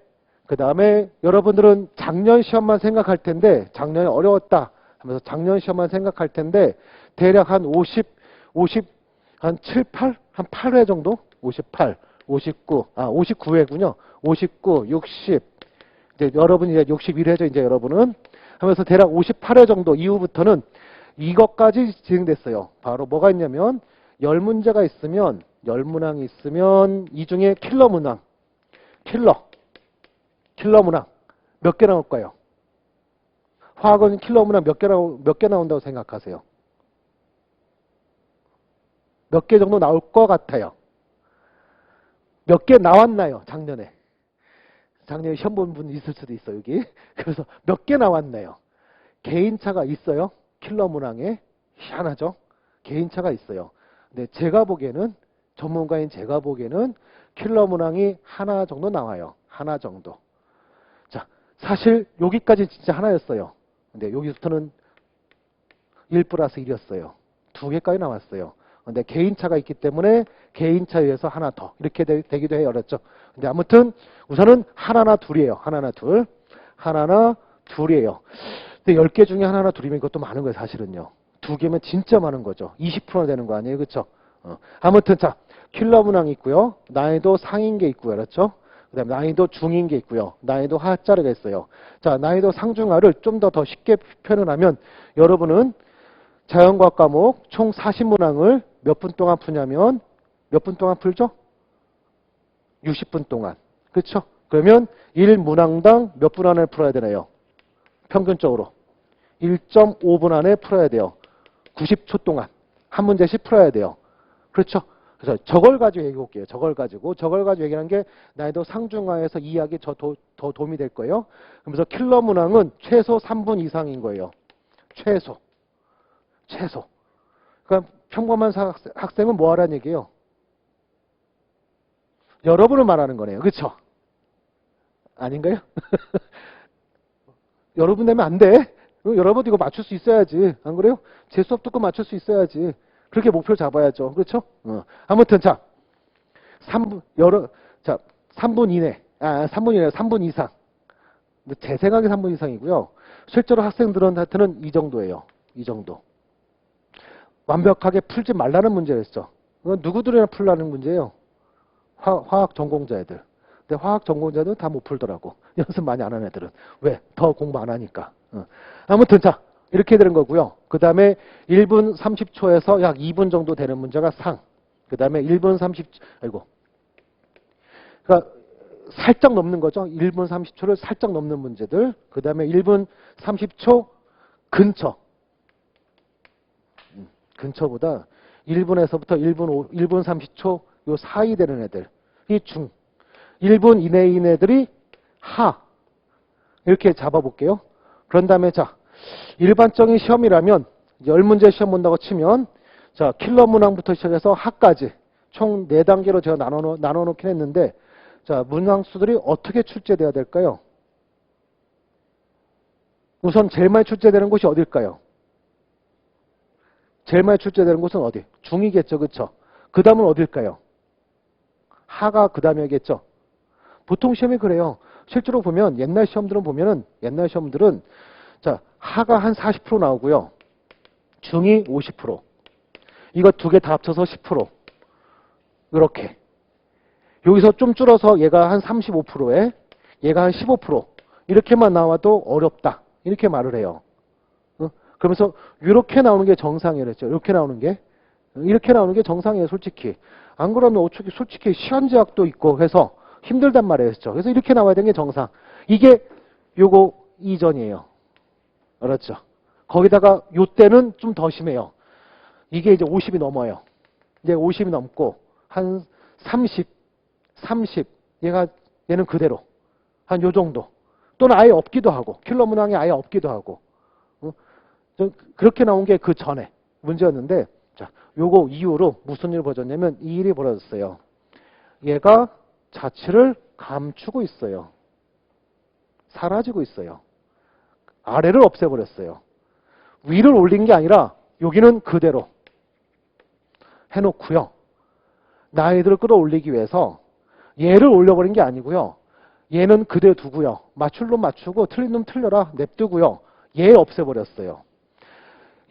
그 다음에 여러분들은 작년 시험만 생각할 텐데, 작년에 어려웠다 하면서 작년 시험만 생각할 텐데, 대략 한 한 7, 8? 한 8회 정도? 58, 59회군요. 59, 60. 이제 여러분이 이제 61회죠, 이제 여러분은. 하면서 대략 58회 정도 이후부터는 이것까지 진행됐어요. 바로 뭐가 있냐면, 10문제가 있으면, 10문항이 있으면, 이 중에 킬러 문항. 킬러 문항. 몇 개 나올까요? 화학은 킬러 문항 몇 개 나온다고 생각하세요? 몇 개 정도 나올 것 같아요? 몇 개 나왔나요? 작년에 시험 본 분 있을 수도 있어요, 여기. 그래서 몇 개 나왔나요? 개인차가 있어요. 킬러 문항에. 희한하죠? 개인차가 있어요. 근데 제가 보기에는, 전문가인 제가 보기에는 킬러 문항이 하나 정도 나와요. 하나 정도. 자, 사실 여기까지 진짜 하나였어요. 근데 여기부터는 1 플러스 1이었어요. 2개까지 나왔어요. 근데 개인차가 있기 때문에 개인차에 의해서 하나 더 이렇게 되기도 해요. 그렇죠? 근데 아무튼 우선은 하나나 둘이에요. 하나나 둘이에요. 근데 10개 중에 하나나 둘이면 이것도 많은 거예요. 사실은요. 2개면 진짜 많은 거죠. 20%나 되는 거 아니에요. 그렇죠? 아무튼 자, 킬러 문항이 있고요. 난이도 상인 게 있고요. 그렇죠? 그 다음에 난이도 중인 게 있고요. 난이도 하자르가 있어요. 자, 난이도 상중하를 좀 더 쉽게 표현을 하면 여러분은 자연과학 과목 총 40문항을 몇 분 동안 푸냐면 몇 분 동안 풀죠? 60분 동안. 그렇죠? 그러면 1문항당 몇 분 안에 풀어야 되나요? 평균적으로 1.5분 안에 풀어야 돼요. 90초 동안 한 문제씩 풀어야 돼요. 그렇죠? 그래서 저걸 가지고 얘기해 볼게요. 저걸 가지고 얘기하는 게 난이도 상중하에서 이해하기 더 도움이 될 거예요. 그러면서 킬러 문항은 최소 3분 이상인 거예요. 최소. 그러니까 평범한 학생은 뭐 하라는 얘기예요? 여러분을 말하는 거네요. 그렇죠? 아닌가요? 여러분 되면 안 돼. 여러분도 이거 맞출 수 있어야지. 안 그래요? 제 수업 듣고 맞출 수 있어야지. 그렇게 목표를 잡아야죠. 그렇죠? 아무튼 자, 3분 이내. 3분 이상. 제 생각에 3분 이상이고요. 실제로 학생들한테는 이 정도예요. 이 정도. 완벽하게 풀지 말라는 문제였죠. 이건 누구들이나 풀라는 문제예요. 화학 전공자애들. 근데 화학 전공자들은 다 못 풀더라고. 연습 많이 안 하는 애들은. 왜? 더 공부 안 하니까. 아무튼 자, 이렇게 되는 거고요. 그 다음에 1분 30초에서 약 2분 정도 되는 문제가 상. 그 다음에 1분 30초, 그러니까 살짝 넘는 거죠. 1분 30초를 살짝 넘는 문제들. 그 다음에 1분 30초 근처. 근처보다 1분에서부터 1분 30초 요 사이 되는 애들. 이 중. 1분 이내인 애들이 하. 이렇게 잡아볼게요. 그런 다음에 자, 일반적인 시험이라면 10문제 시험 본다고 치면 자, 킬러 문항부터 시작해서 하까지 총 4단계로 제가 나눠 놓긴 했는데 자, 문항 수들이 어떻게 출제돼야 될까요? 우선 제일 많이 출제되는 곳이 어딜까요? 제일 많이 출제되는 곳은 어디? 중이겠죠. 그렇죠? 그 다음은 어딜까요? 하가 그 다음이겠죠. 보통 시험이 그래요. 실제로 보면 옛날 시험들은 자, 하가 한 40% 나오고요. 중이 50%. 이거 두 개 다 합쳐서 10%. 이렇게. 여기서 좀 줄어서 얘가 한 35%에 얘가 한 15%. 이렇게만 나와도 어렵다. 이렇게 말을 해요. 그러면서 이렇게 나오는 게 정상이랬죠. 이렇게 나오는 게 정상이에요, 솔직히. 안 그러면 솔직히 시간 제약도 있고 해서 힘들단 말이에요. 그래서 이렇게 나와야 되는 게 정상. 이게 요거 이전이에요. 알았죠? 거기다가 요 때는 좀 더 심해요. 이게 이제 50이 넘어요. 이제 50이 넘고 한 30. 얘는 그대로. 한 요 정도. 또는 아예 없기도 하고. 킬러 문항이 아예 없기도 하고. 그렇게 나온 게 그 전에 문제였는데 자, 요거 이후로 무슨 일이 벌어졌냐면 이 일이 벌어졌어요. 얘가 자취를 감추고 있어요. 사라지고 있어요. 아래를 없애버렸어요. 위를 올린 게 아니라 여기는 그대로 해놓고요. 난이도를 끌어올리기 위해서 얘를 올려버린 게 아니고요. 얘는 그대로 두고요. 맞출 놈 맞추고 틀린 놈 틀려라 냅두고요. 얘 없애버렸어요.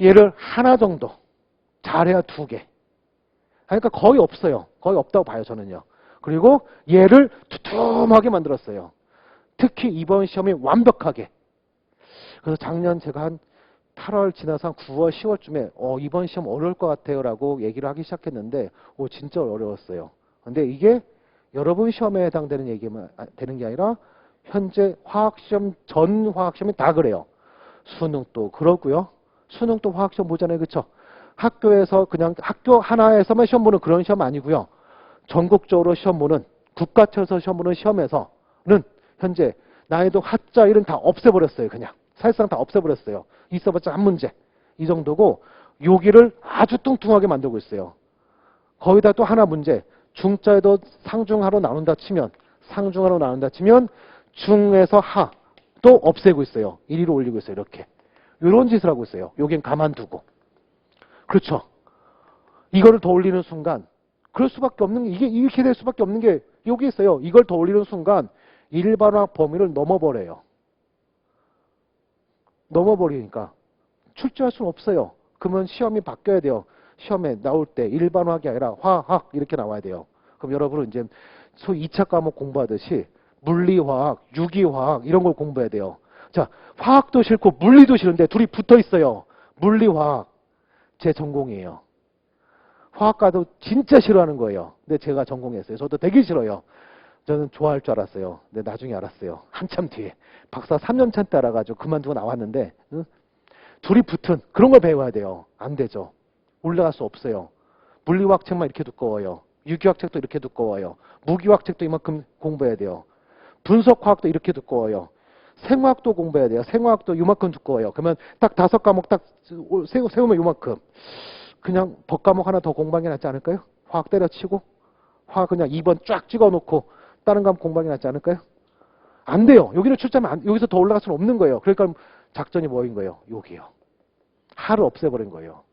얘를 하나 정도, 잘해야 2개. 그러니까 거의 없어요. 거의 없다고 봐요, 저는요. 그리고 얘를 두툼하게 만들었어요. 특히 이번 시험이 완벽하게. 그래서 작년 제가 한 8월 지나서 한 9월, 10월쯤에 이번 시험 어려울 것 같아요 라고 얘기를 하기 시작했는데 진짜 어려웠어요. 근데 이게 여러분 시험에 해당되는 얘기만 되는 게 아니라 현재 화학시험, 전 화학시험이 다 그래요. 수능도 그러고요. 수능도 화학시험 보잖아요. 그쵸? 학교에서 그냥 학교 하나에서만 시험 보는 그런 시험 아니고요. 전국적으로 시험 보는, 국가처에서 시험 보는 시험에서는 현재 난이도 하자 1은 다 없애버렸어요. 그냥. 사실상 다 없애버렸어요. 있어봤자 한 문제. 이 정도고 여기를 아주 뚱뚱하게 만들고 있어요. 거기다 또 하나 문제. 중자에도 상중하로 나눈다 치면 중에서 하 또 없애고 있어요. 1위로 올리고 있어요. 이렇게. 이런 짓을 하고 있어요. 여긴 가만두고. 그렇죠. 이거를 더 올리는 순간 그럴 수밖에 없는 게 이게 이렇게 될 수밖에 없는 게 여기 있어요. 이걸 더 올리는 순간 일반화학 범위를 넘어버려요. 넘어버리니까 출제할 수는 없어요. 그러면 시험이 바뀌어야 돼요. 시험에 나올 때 일반화학이 아니라 화학 이렇게 나와야 돼요. 그럼 여러분은 이제 소위 2차 과목 공부하듯이 물리화학, 유기화학 이런 걸 공부해야 돼요. 자, 화학도 싫고 물리도 싫은데 둘이 붙어 있어요. 물리화학 제 전공이에요. 화학과도 진짜 싫어하는 거예요. 근데 제가 전공했어요. 저도 되게 싫어요. 저는 좋아할 줄 알았어요. 근데 나중에 알았어요. 한참 뒤에. 박사 3년차 때 알아가지고 그만두고 나왔는데 둘이 붙은 그런 걸 배워야 돼요. 안 되죠. 올라갈 수 없어요. 물리화학 책만 이렇게 두꺼워요. 유기화학 책도 이렇게 두꺼워요. 무기화학 책도 이만큼 공부해야 돼요. 분석화학도 이렇게 두꺼워요. 생화학도 공부해야 돼요. 생화학도 이만큼 두꺼워요. 그러면 딱 5과목 딱 세우면 이만큼. 그냥 덕과목 하나 더 공부하는 게 낫지 않을까요? 화학 때려치고 화학 그냥 2번 쫙 찍어놓고 다른 과목 공부하는 게 낫지 않을까요? 안 돼요. 여기를 출제하면 여기서 더 올라갈 수는 없는 거예요. 그러니까 작전이 뭐인 거예요? 여기요. 하를 없애버린 거예요.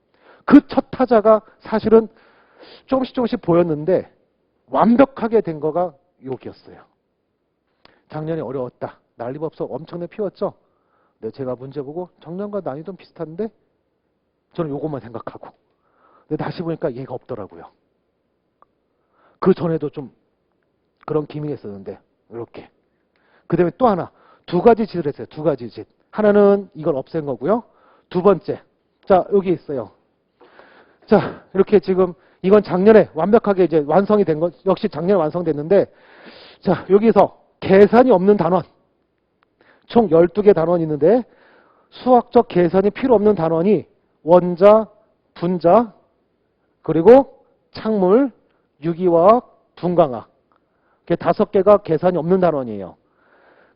그 첫 타자가 사실은 조금씩 보였는데 완벽하게 된 거가 여기였어요. 작년에 어려웠다. 난리법석 엄청나게 피웠죠? 근데 제가 문제 보고 작년과 난이도 비슷한데 저는 요것만 생각하고 근데 다시 보니까 얘가 없더라고요. 그 전에도 좀 그런 기미가 있었는데 이렇게. 그 다음에 또 하나 2가지 짓을 했어요. 2가지 짓. 하나는 이걸 없앤 거고요. 2번째. 자, 여기 있어요. 자, 이렇게 지금 이건 작년에 완벽하게 이제 완성이 된 것, 역시 작년에 완성됐는데 자, 여기서 계산이 없는 단원. 총 12개 단원이 있는데 수학적 계산이 필요 없는 단원이 원자, 분자, 그리고 창물, 유기화학, 분광학. 이게 5개가 계산이 없는 단원이에요.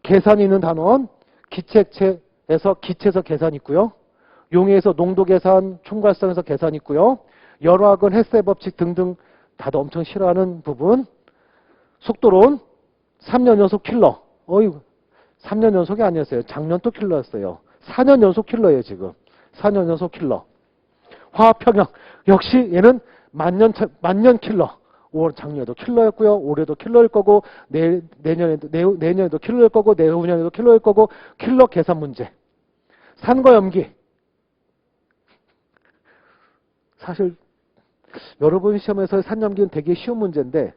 계산이 있는 단원, 기체에서 기체에서 계산 있고요. 용해에서 농도 계산, 총괄성에서 계산 있고요. 열화학은 헬스의 법칙 등등 다들 엄청 싫어하는 부분. 속도론 3년 연속 킬러. 3년 연속이 아니었어요. 작년 또 킬러였어요. 4년 연속 킬러예요, 지금. 4년 연속 킬러. 화학평형. 역시 얘는 만년 킬러. 작년에도 킬러였고요. 올해도 킬러일 거고, 내년에도 킬러일 거고, 내후년에도 킬러일 거고, 킬러 계산 문제. 산과 염기. 사실, 여러분 시험에서 산염기는 되게 쉬운 문제인데,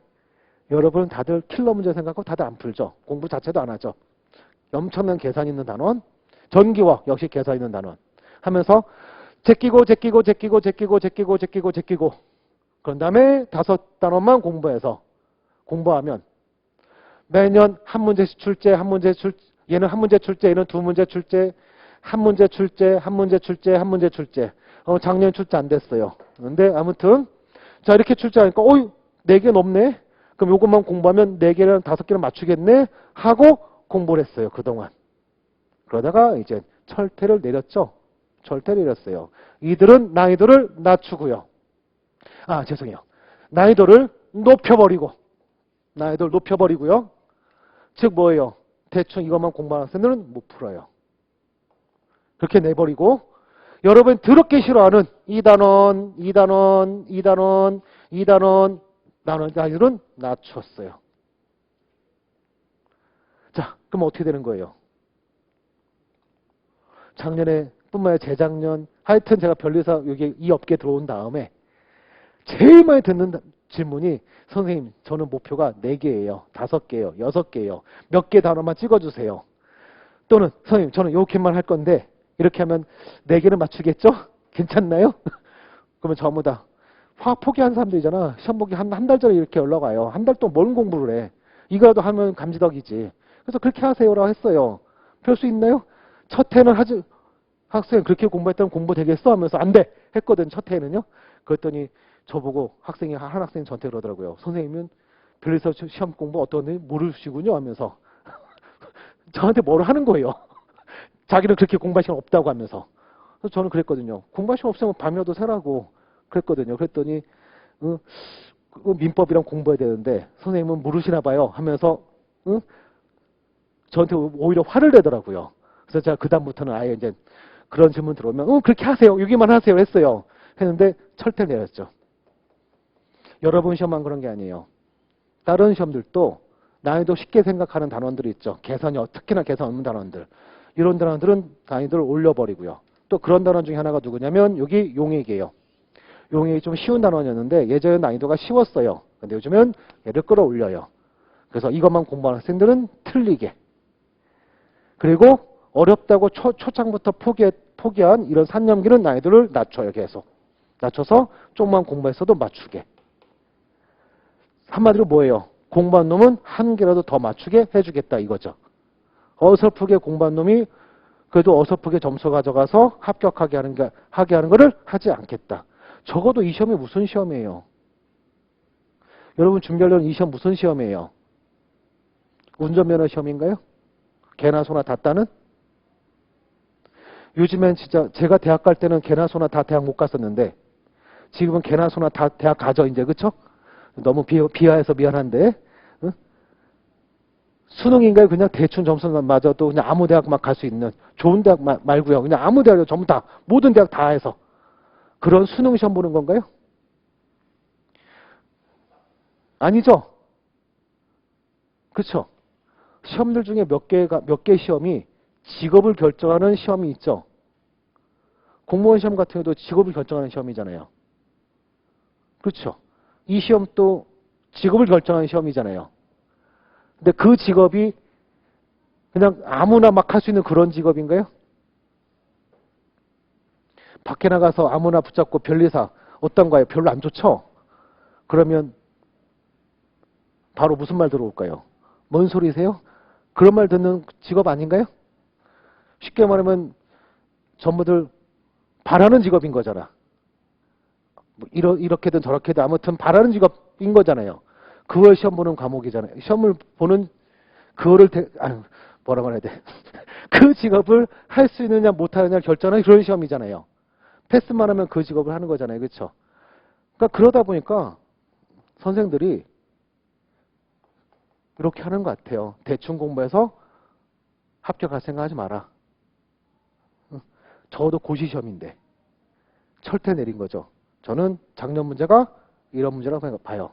여러분 다들 킬러 문제 생각하고 다들 안 풀죠. 공부 자체도 안 하죠. 엄청난 계산 있는 단원. 전기화학 역시 계산 있는 단원. 하면서 제끼고 그런 다음에 5단원만 공부하면 매년 한 문제씩 출제, 얘는 한 문제 출제, 얘는 2문제 출제, 한 문제 출제. 작년 출제 안 됐어요. 근데 아무튼 자 이렇게 출제하니까 4개 넘네. 그럼 요것만 공부하면 4개랑 5개를 맞추겠네 하고 공부를 했어요. 그동안. 그러다가 이제 철퇴를 내렸죠. 철퇴를 내렸어요. 이들은 난이도를 낮추고요. 죄송해요. 난이도를 높여버리고요. 즉 뭐예요? 대충 이것만 공부하는 학생들은 못 풀어요. 그렇게 내버리고 여러분 더럽게 싫어하는 2단원 난이도는 낮췄어요. 자, 그럼 어떻게 되는 거예요? 작년에 뿐만 아니라 재작년, 하여튼 제가 변리사 여기 이 업계에 들어온 다음에 제일 많이 듣는 질문이 선생님, 저는 목표가 4개예요. 5개예요. 6개예요. 몇 개 단어만 찍어주세요. 또는 선생님, 저는 이렇게만 할 건데 이렇게 하면 4개는 맞추겠죠? 괜찮나요? 그러면 전부 다 화학 포기한 사람들이잖아. 시험 보기 한 달 전에 이렇게 연락 와요. 한 달 동안 뭔 공부를 해. 이거라도 하면 감지덕이지. 그래서 그렇게 하세요라고 했어요. 별 수 있나요? 첫 해는 학생 그렇게 공부했다면 공부 되겠어? 하면서 안 돼! 했거든, 첫 해는요. 그랬더니 저보고 한 학생이 저한테 그러더라고요. 선생님은 변리사 시험 공부 어떠니 모르시군요 하면서 저한테 뭐를 하는 거예요. 자기는 그렇게 공부할 시간 없다고 하면서. 그래서 저는 그랬거든요. 공부할 시간 없으면 밤이라도 새라고 그랬거든요. 그랬더니 민법이랑 공부해야 되는데 선생님은 모르시나 봐요 하면서 저한테 오히려 화를 내더라고요. 그래서 제가 그다음부터는 아예 이제 그런 질문 들어오면 그렇게 하세요. 여기만 하세요 했어요. 했는데 철퇴를 내렸죠. 여러분 시험만 그런 게 아니에요. 다른 시험들도 난이도 쉽게 생각하는 단원들이 있죠. 특히나 계산 없는 단원들. 이런 단원들은 난이도를 올려버리고요. 또 그런 단원 중에 하나가 누구냐면 여기 용액이에요. 용액이 좀 쉬운 단원이었는데 예전에 난이도가 쉬웠어요. 근데 요즘은 얘를 끌어올려요. 그래서 이것만 공부하는 학생들은 틀리게. 그리고 어렵다고 초창부터 포기한 이런 산념기는 난이도를 낮춰요. 계속. 낮춰서 조금만 공부했어도 맞추게. 한마디로 뭐예요? 공부한 놈은 한 개라도 더 맞추게 해주겠다 이거죠. 어설프게 공부한 놈이 그래도 어설프게 점수 가져가서 합격하게 하는 거를 하지 않겠다. 적어도 이 시험이 무슨 시험이에요? 여러분 준비하려는 이 시험 무슨 시험이에요? 운전면허 시험인가요? 개나 소나 다 따는? 요즘엔 진짜 제가 대학 갈 때는 개나 소나 다 대학 못 갔었는데 지금은 개나 소나 다 대학 가죠 이제 그쵸? 너무 비하해서 미안한데 응? 수능인가요? 그냥 대충 점수만 맞아도 그냥 아무 대학 막 갈 수 있는 좋은 대학 말고요. 그냥 아무 대학 전부 다 모든 대학 다 해서 그런 수능 시험 보는 건가요? 아니죠. 그렇죠. 시험들 중에 몇 개 시험이 직업을 결정하는 시험이 있죠. 공무원 시험 같은 경우도 직업을 결정하는 시험이잖아요. 그렇죠. 이 시험도 직업을 결정하는 시험이잖아요. 근데 그 직업이 그냥 아무나 막 할 수 있는 그런 직업인가요? 밖에 나가서 아무나 붙잡고 변리사 어떤가요? 별로 안 좋죠? 그러면 바로 무슨 말 들어올까요? 뭔 소리세요? 그런 말 듣는 직업 아닌가요? 쉽게 말하면 전부들 바라는 직업인 거잖아. 뭐 이렇게든 저렇게든 아무튼 바라는 직업인 거잖아요. 그걸 시험 보는 과목이잖아요. 시험을 보는 그거를 뭐라고 해야 돼? 그 직업을 할 수 있느냐 못하느냐 결정하는 그런 시험이잖아요. 패스만 하면 그 직업을 하는 거잖아요. 그렇죠? 그러니까 그러다 보니까 선생들이 이렇게 하는 것 같아요. 대충 공부해서 합격할 생각하지 마라. 적어도 고시시험인데 철퇴 내린 거죠. 저는 작년 문제가 이런 문제라고 봐요.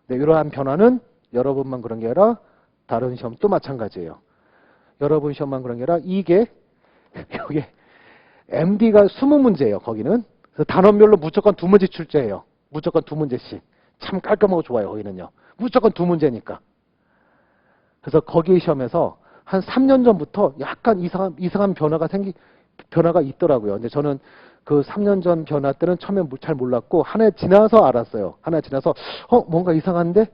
근데 이러한 변화는 여러분만 그런 게 아니라 다른 시험도 마찬가지예요. 여러분 시험만 그런 게 아니라 이게 MD가 20문제예요. 거기는. 그래서 단원별로 무조건 2문제 출제해요. 무조건 2문제씩. 참 깔끔하고 좋아요. 거기는요. 무조건 2문제니까. 그래서 거기 시험에서 한 3년 전부터 약간 이상한 변화가 있더라고요. 근데 저는 그 3년 전 변화 때는 처음에 잘 몰랐고 한 해 지나서 알았어요. 한 해 지나서 뭔가 이상한데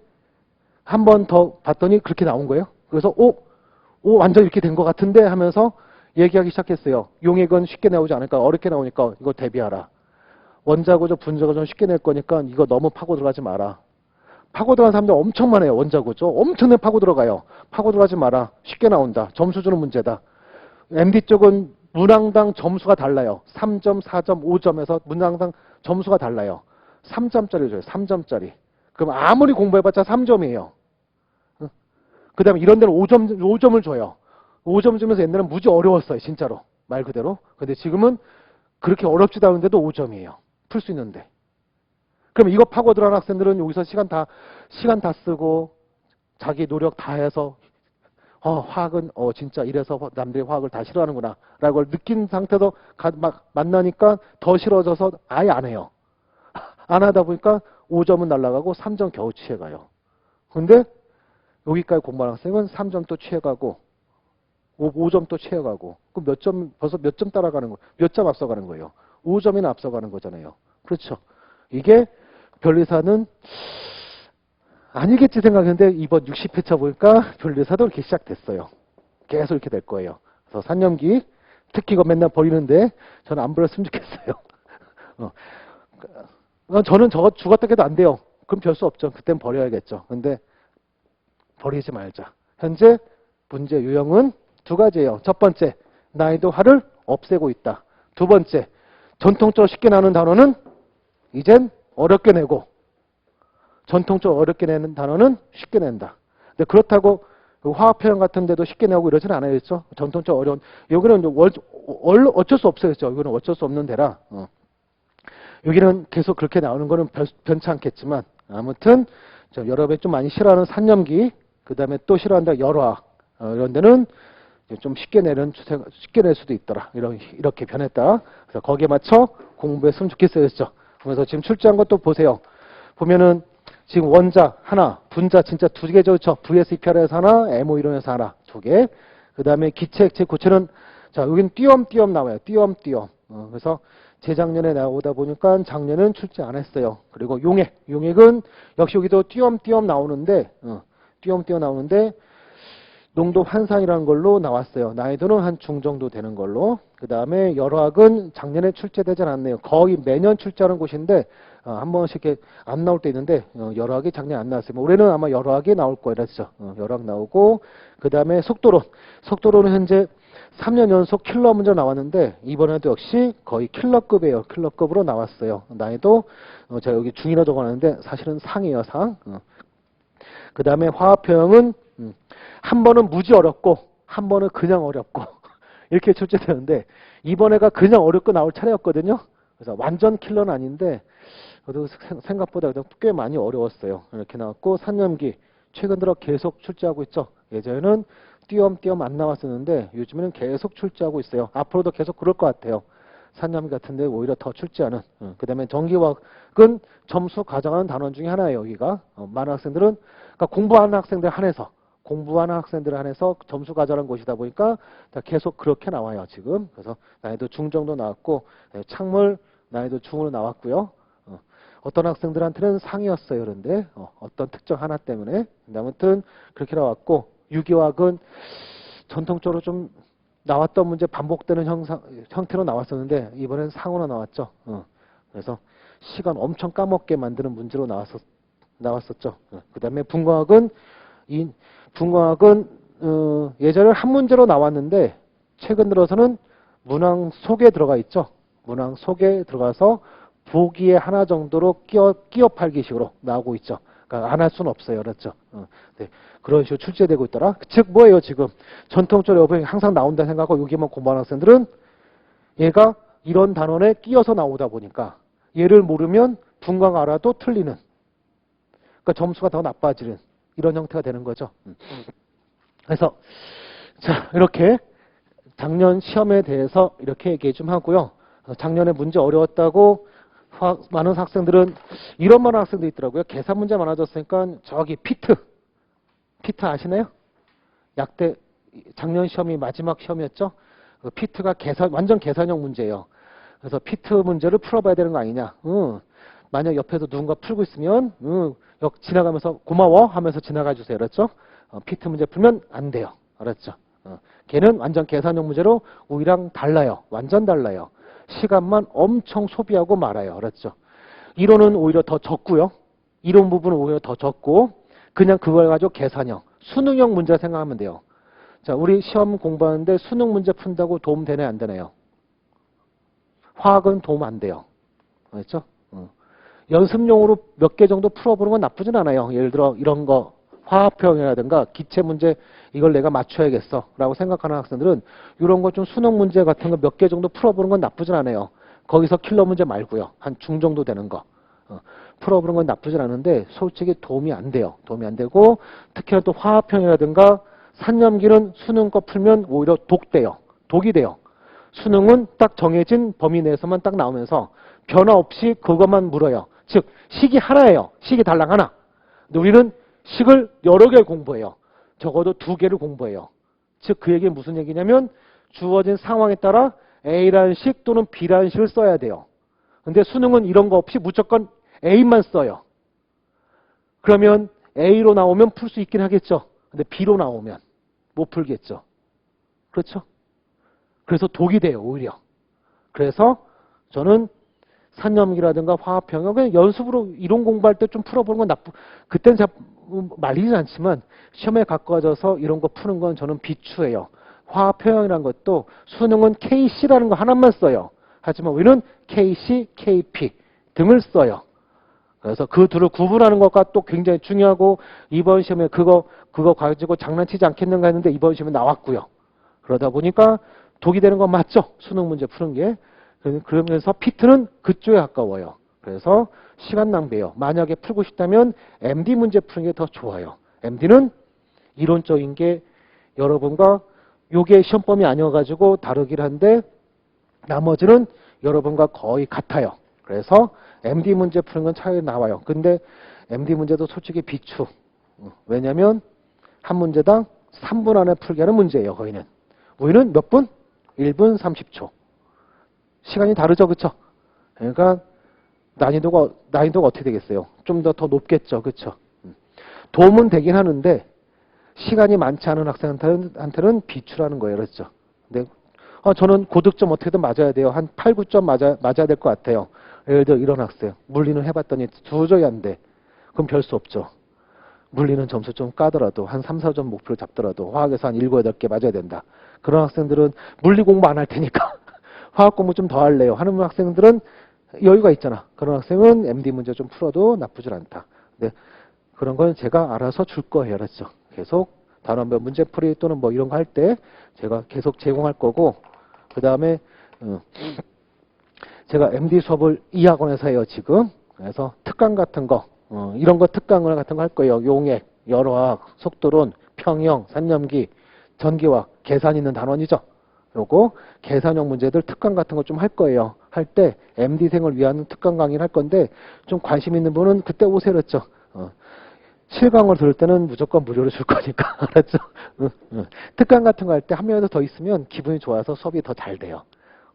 한 번 더 봤더니 그렇게 나온 거예요. 그래서 완전 이렇게 된 것 같은데 하면서 얘기하기 시작했어요. 용액은 쉽게 나오지 않을까 어렵게 나오니까 이거 대비하라. 원자구조 분자구조 쉽게 낼 거니까 이거 너무 파고 들어가지 마라. 파고 들어간 사람들 엄청 많아요. 원자구조 엄청나게 파고 들어가요. 파고 들어가지 마라. 쉽게 나온다. 점수 주는 문제다. MD 쪽은 문항당 점수가 달라요. 3점, 4점, 5점에서 문항당 점수가 달라요. 3점짜리 줘요. 3점짜리. 그럼 아무리 공부해봤자 3점이에요. 그 다음에 이런 데는 5점을 줘요. 5점 주면서 옛날에는 무지 어려웠어요. 진짜로. 말 그대로. 근데 지금은 그렇게 어렵지도 않은데도 5점이에요. 풀 수 있는데. 그럼 이거 파고 들어간 학생들은 여기서 시간 다 쓰고 자기 노력 다 해서 화학은 진짜 이래서 남들이 화학을 다 싫어하는구나 라고 걸 느낀 상태도 막 만나니까 더 싫어져서 아예 안 해요. 안 하다 보니까 5점은 날아가고 3점 겨우 취해가요. 근데 여기까지 공부하는 학생은 3점 또 취해가고 5점 또 취해가고 그럼 몇 점, 벌써 몇 점 따라가는 거, 몇 점 앞서가는 거예요. 5점이나 앞서가는 거잖아요. 그렇죠. 이게 변리사는 아니겠지 생각했는데 이번 60회차 보니까 변리사도 이렇게 시작됐어요. 계속 이렇게 될 거예요. 그래서 3년기 특히 이거 맨날 버리는데 저는 안 버렸으면 좋겠어요. 저는 저거 죽었다 해도 안 돼요. 그럼 별 수 없죠. 그땐 버려야겠죠. 근데 버리지 말자. 현재 문제 유형은 두 가지예요. 첫 번째, 난이도하를 없애고 있다. 두 번째, 전통적으로 쉽게 나오는 단어는 이젠 어렵게 내고 전통적으로 어렵게 내는 단어는 쉽게 낸다. 근데 그렇다고 화학 표현 같은 데도 쉽게 내고 이러지는 않아야겠죠. 전통적으로 어려운 여기는 어쩔 수 없어야겠죠. 이거는 어쩔 수 없는 데라 여기는 계속 그렇게 나오는 거는 변치 않겠지만 아무튼 여러분이 좀 많이 싫어하는 산념기 그 다음에 또 싫어한다 열화 이런 데는 좀 쉽게 낼 수도 있더라. 이렇게 변했다. 그래서 거기에 맞춰 공부했으면 좋겠어요. 그래서 지금 출제한 것도 보세요. 보면은 지금 원자 하나, 분자 진짜 두 개죠. 그렇죠? VSEPR에서 하나, MO 이론에서 하나, 두 개. 그 다음에 기체, 액체, 고체는 자 여기는 띄엄띄엄 나와요. 띄엄띄엄. 그래서 재작년에 나오다 보니까 작년은 출제 안 했어요. 그리고 용액은 역시 여기도 띄엄띄엄 나오는데 띄엄띄엄 나오는데 농도 환산이라는 걸로 나왔어요. 난이도는 한 중 정도 되는 걸로. 그 다음에 열화학은 작년에 출제되지 않았네요. 거의 매년 출제하는 곳인데 한 번씩 이렇게 안 나올 때 있는데 열화학이 작년에 안 나왔어요. 올해는 아마 열화학이 나올 거예요. 그렇죠? 열화학 나오고 그 다음에 속도론은 현재 3년 연속 킬러 문제 나왔는데 이번에도 역시 거의 킬러급이에요. 킬러급으로 나왔어요. 난이도 제가 여기 중이라 적어놨는데 사실은 상이에요. 상. 그 다음에 화학표형은 한 번은 무지 어렵고 한 번은 그냥 어렵고 이렇게 출제되는데 이번에가 그냥 어렵고 나올 차례였거든요. 그래서 완전 킬러는 아닌데 그래도 생각보다 꽤 많이 어려웠어요. 이렇게 나왔고 산염기 최근 들어 계속 출제하고 있죠. 예전에는 띄엄띄엄 안 나왔었는데 요즘에는 계속 출제하고 있어요. 앞으로도 계속 그럴 것 같아요. 산염기 같은데 오히려 더 출제하는. 그 다음에 전기화학은 점수 가져가는 단원 중에 하나예요. 여기가 많은 학생들은 그러니까 공부하는 학생들을 한해서 점수 가져가는 곳이다 보니까 계속 그렇게 나와요. 지금. 그래서 난이도 중 정도 나왔고 창물 난이도 중으로 나왔고요. 어떤 학생들한테는 상이었어요. 그런데 어떤 특정 하나 때문에 아무튼 그렇게 나왔고 유기화학은 전통적으로 좀 나왔던 문제 반복되는 형태로 나왔었는데 이번엔 상으로 나왔죠. 그래서 시간 엄청 까먹게 만드는 문제로 나왔었죠. 그 다음에 분광학은 예전에 한 문제로 나왔는데 최근 들어서는 문항 속에 들어가 있죠. 문항 속에 들어가서 보기에 하나 정도로 끼어 팔기식으로 나오고 있죠. 그러니까 안 할 수는 없어요. 그렇죠? 네, 그런 식으로 출제되고 있더라. 즉 뭐예요 지금 전통적으로 여기 항상 나온다 생각하고 여기만 공부하는 학생들은 얘가 이런 단원에 끼어서 나오다 보니까 얘를 모르면 분광 알아도 틀리는 그러니까 점수가 더 나빠지는 이런 형태가 되는 거죠. 그래서 자 이렇게 작년 시험에 대해서 이렇게 얘기 좀 하고요. 작년에 문제 어려웠다고 많은 학생들은 이런 많은 학생도 있더라고요. 계산 문제 많아졌으니까 저기 피트 아시나요? 약대 작년 시험이 마지막 시험이었죠. 그 피트가 완전 계산형 문제예요. 그래서 피트 문제를 풀어봐야 되는 거 아니냐. 만약 옆에서 누군가 풀고 있으면 지나가면서 고마워 하면서 지나가 주세요. 그렇죠? 피트 문제 풀면 안 돼요. 알았죠? 걔는 완전 계산형 문제로 우리랑 달라요. 완전 달라요. 시간만 엄청 소비하고 말아요. 알았죠? 이론은 오히려 더 적고요. 이론 부분은 오히려 더 적고 그냥 그걸 가지고 계산형, 수능형 문제 생각하면 돼요. 자, 우리 시험 공부하는데 수능 문제 푼다고 도움 되네 안 되나요? 화학은 도움 안 돼요. 알았죠? 연습용으로 몇 개 정도 풀어보는 건 나쁘진 않아요. 예를 들어 이런 거 화학표현이라든가 기체 문제 이걸 내가 맞춰야겠어 라고 생각하는 학생들은 이런 거 좀 수능 문제 같은 거 몇 개 정도 풀어보는 건 나쁘진 않아요. 거기서 킬러 문제 말고요. 한 중 정도 되는 거 풀어보는 건 나쁘진 않은데 솔직히 도움이 안 돼요. 도움이 안 되고 특히나 또 화학표현이라든가 산염기는 수능 거 풀면 오히려 독돼요. 독이 돼요. 수능은 딱 정해진 범위 내에서만 딱 나오면서 변화 없이 그것만 물어요. 즉 식이 하나예요. 식이 달랑 하나. 근데 우리는 식을 여러 개를 공부해요. 적어도 2개를 공부해요. 즉 그 얘기는 무슨 얘기냐면 주어진 상황에 따라 A라는 식 또는 B라는 식을 써야 돼요. 근데 수능은 이런 거 없이 무조건 A만 써요. 그러면 A로 나오면 풀 수 있긴 하겠죠. 근데 B로 나오면 못 풀겠죠. 그렇죠? 그래서 독이 돼요, 오히려. 그래서 저는 산염기라든가 화학평형, 그냥 연습으로 이론 공부할 때 좀 풀어보는 건 그때는 잘 말리진 않지만 시험에 갖고 와져서 이런 거 푸는 건 저는 비추해요. 화학평형이라는 것도 수능은 KC라는 거 하나만 써요. 하지만 우리는 KC, KP 등을 써요. 그래서 그 둘을 구분하는 것과 또 굉장히 중요하고 이번 시험에 그거 가지고 장난치지 않겠는가 했는데 이번 시험에 나왔고요. 그러다 보니까 독이 되는 건 맞죠? 수능 문제 푸는 게. 그러면서 피트는 그쪽에 가까워요. 그래서 시간 낭비예요. 만약에 풀고 싶다면 MD 문제 푸는 게 더 좋아요. MD는 이론적인 게 여러분과 요게 시험범위 아니어가지고 다르긴 한데 나머지는 여러분과 거의 같아요. 그래서 MD 문제 푸는 건 차이가 나와요. 근데 MD 문제도 솔직히 비추. 왜냐면 한 문제당 3분 안에 풀게 하는 문제예요. 거의는. 우리는 몇 분? 1분 30초. 시간이 다르죠. 그쵸? 그러니까 난이도가 어떻게 되겠어요? 좀 더 높겠죠. 그쵸? 도움은 되긴 하는데 시간이 많지 않은 학생한테는 비추라는 거예요. 그렇죠? 근데 저는 고득점 어떻게든 맞아야 돼요. 한 8, 9점 맞아야 될 것 같아요. 예를 들어 이런 학생. 물리는 해봤더니 도저히 안 돼. 그럼 별 수 없죠. 물리는 점수 좀 까더라도 한 3, 4점 목표를 잡더라도 화학에서 한 7, 8개 맞아야 된다. 그런 학생들은 물리 공부 안 할 테니까 화학 공부 좀 더 할래요. 하는 학생들은 여유가 있잖아. 그런 학생은 MD 문제 좀 풀어도 나쁘질 않다. 근데 그런 건 제가 알아서 줄 거예요. 알았죠? 계속 단원별 문제풀이 또는 뭐 이런 거 할 때 제가 계속 제공할 거고 그 다음에 제가 MD 수업을 이 학원에서 해요. 지금. 그래서 특강 같은 거 이런 거 특강을 같은 거 할 거예요. 용액, 열화학, 속도론, 평형, 산염기, 전기화학, 계산 있는 단원이죠. 요거 계산형 문제들 특강 같은 거 좀 할 거예요. 할 때 MD생을 위한 특강 강의를 할 건데 좀 관심 있는 분은 그때 오세요. 그랬죠. 7강을 들을 때는 무조건 무료로 줄 거니까. 알았죠? 특강 같은 거 할 때 한 명이라도 더 있으면 기분이 좋아서 수업이 더 잘 돼요.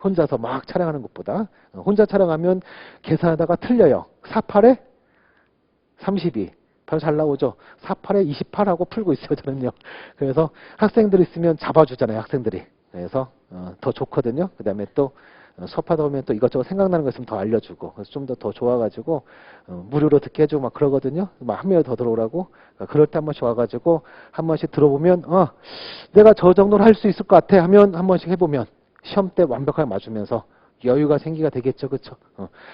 혼자서 막 촬영하는 것보다. 혼자 촬영하면 계산하다가 틀려요. 48에 32. 바로 잘 나오죠. 48에 28하고 풀고 있어요. 저는요. 그래서 학생들 있으면 잡아주잖아요. 학생들이. 그래서 더 좋거든요. 그 다음에 또 수업하다 보면 또 이것저것 생각나는 거 있으면 더 알려주고 그래서 좀 더 좋아가지고 무료로 듣게 해주고 막 그러거든요. 막 한 명이 더 들어오라고. 그럴 때 한 번씩 와가지고 한 번씩 들어보면 내가 저 정도는 할 수 있을 것 같아 하면 한 번씩 해보면 시험 때 완벽하게 맞으면서 여유가 생기가 되겠죠. 그렇죠?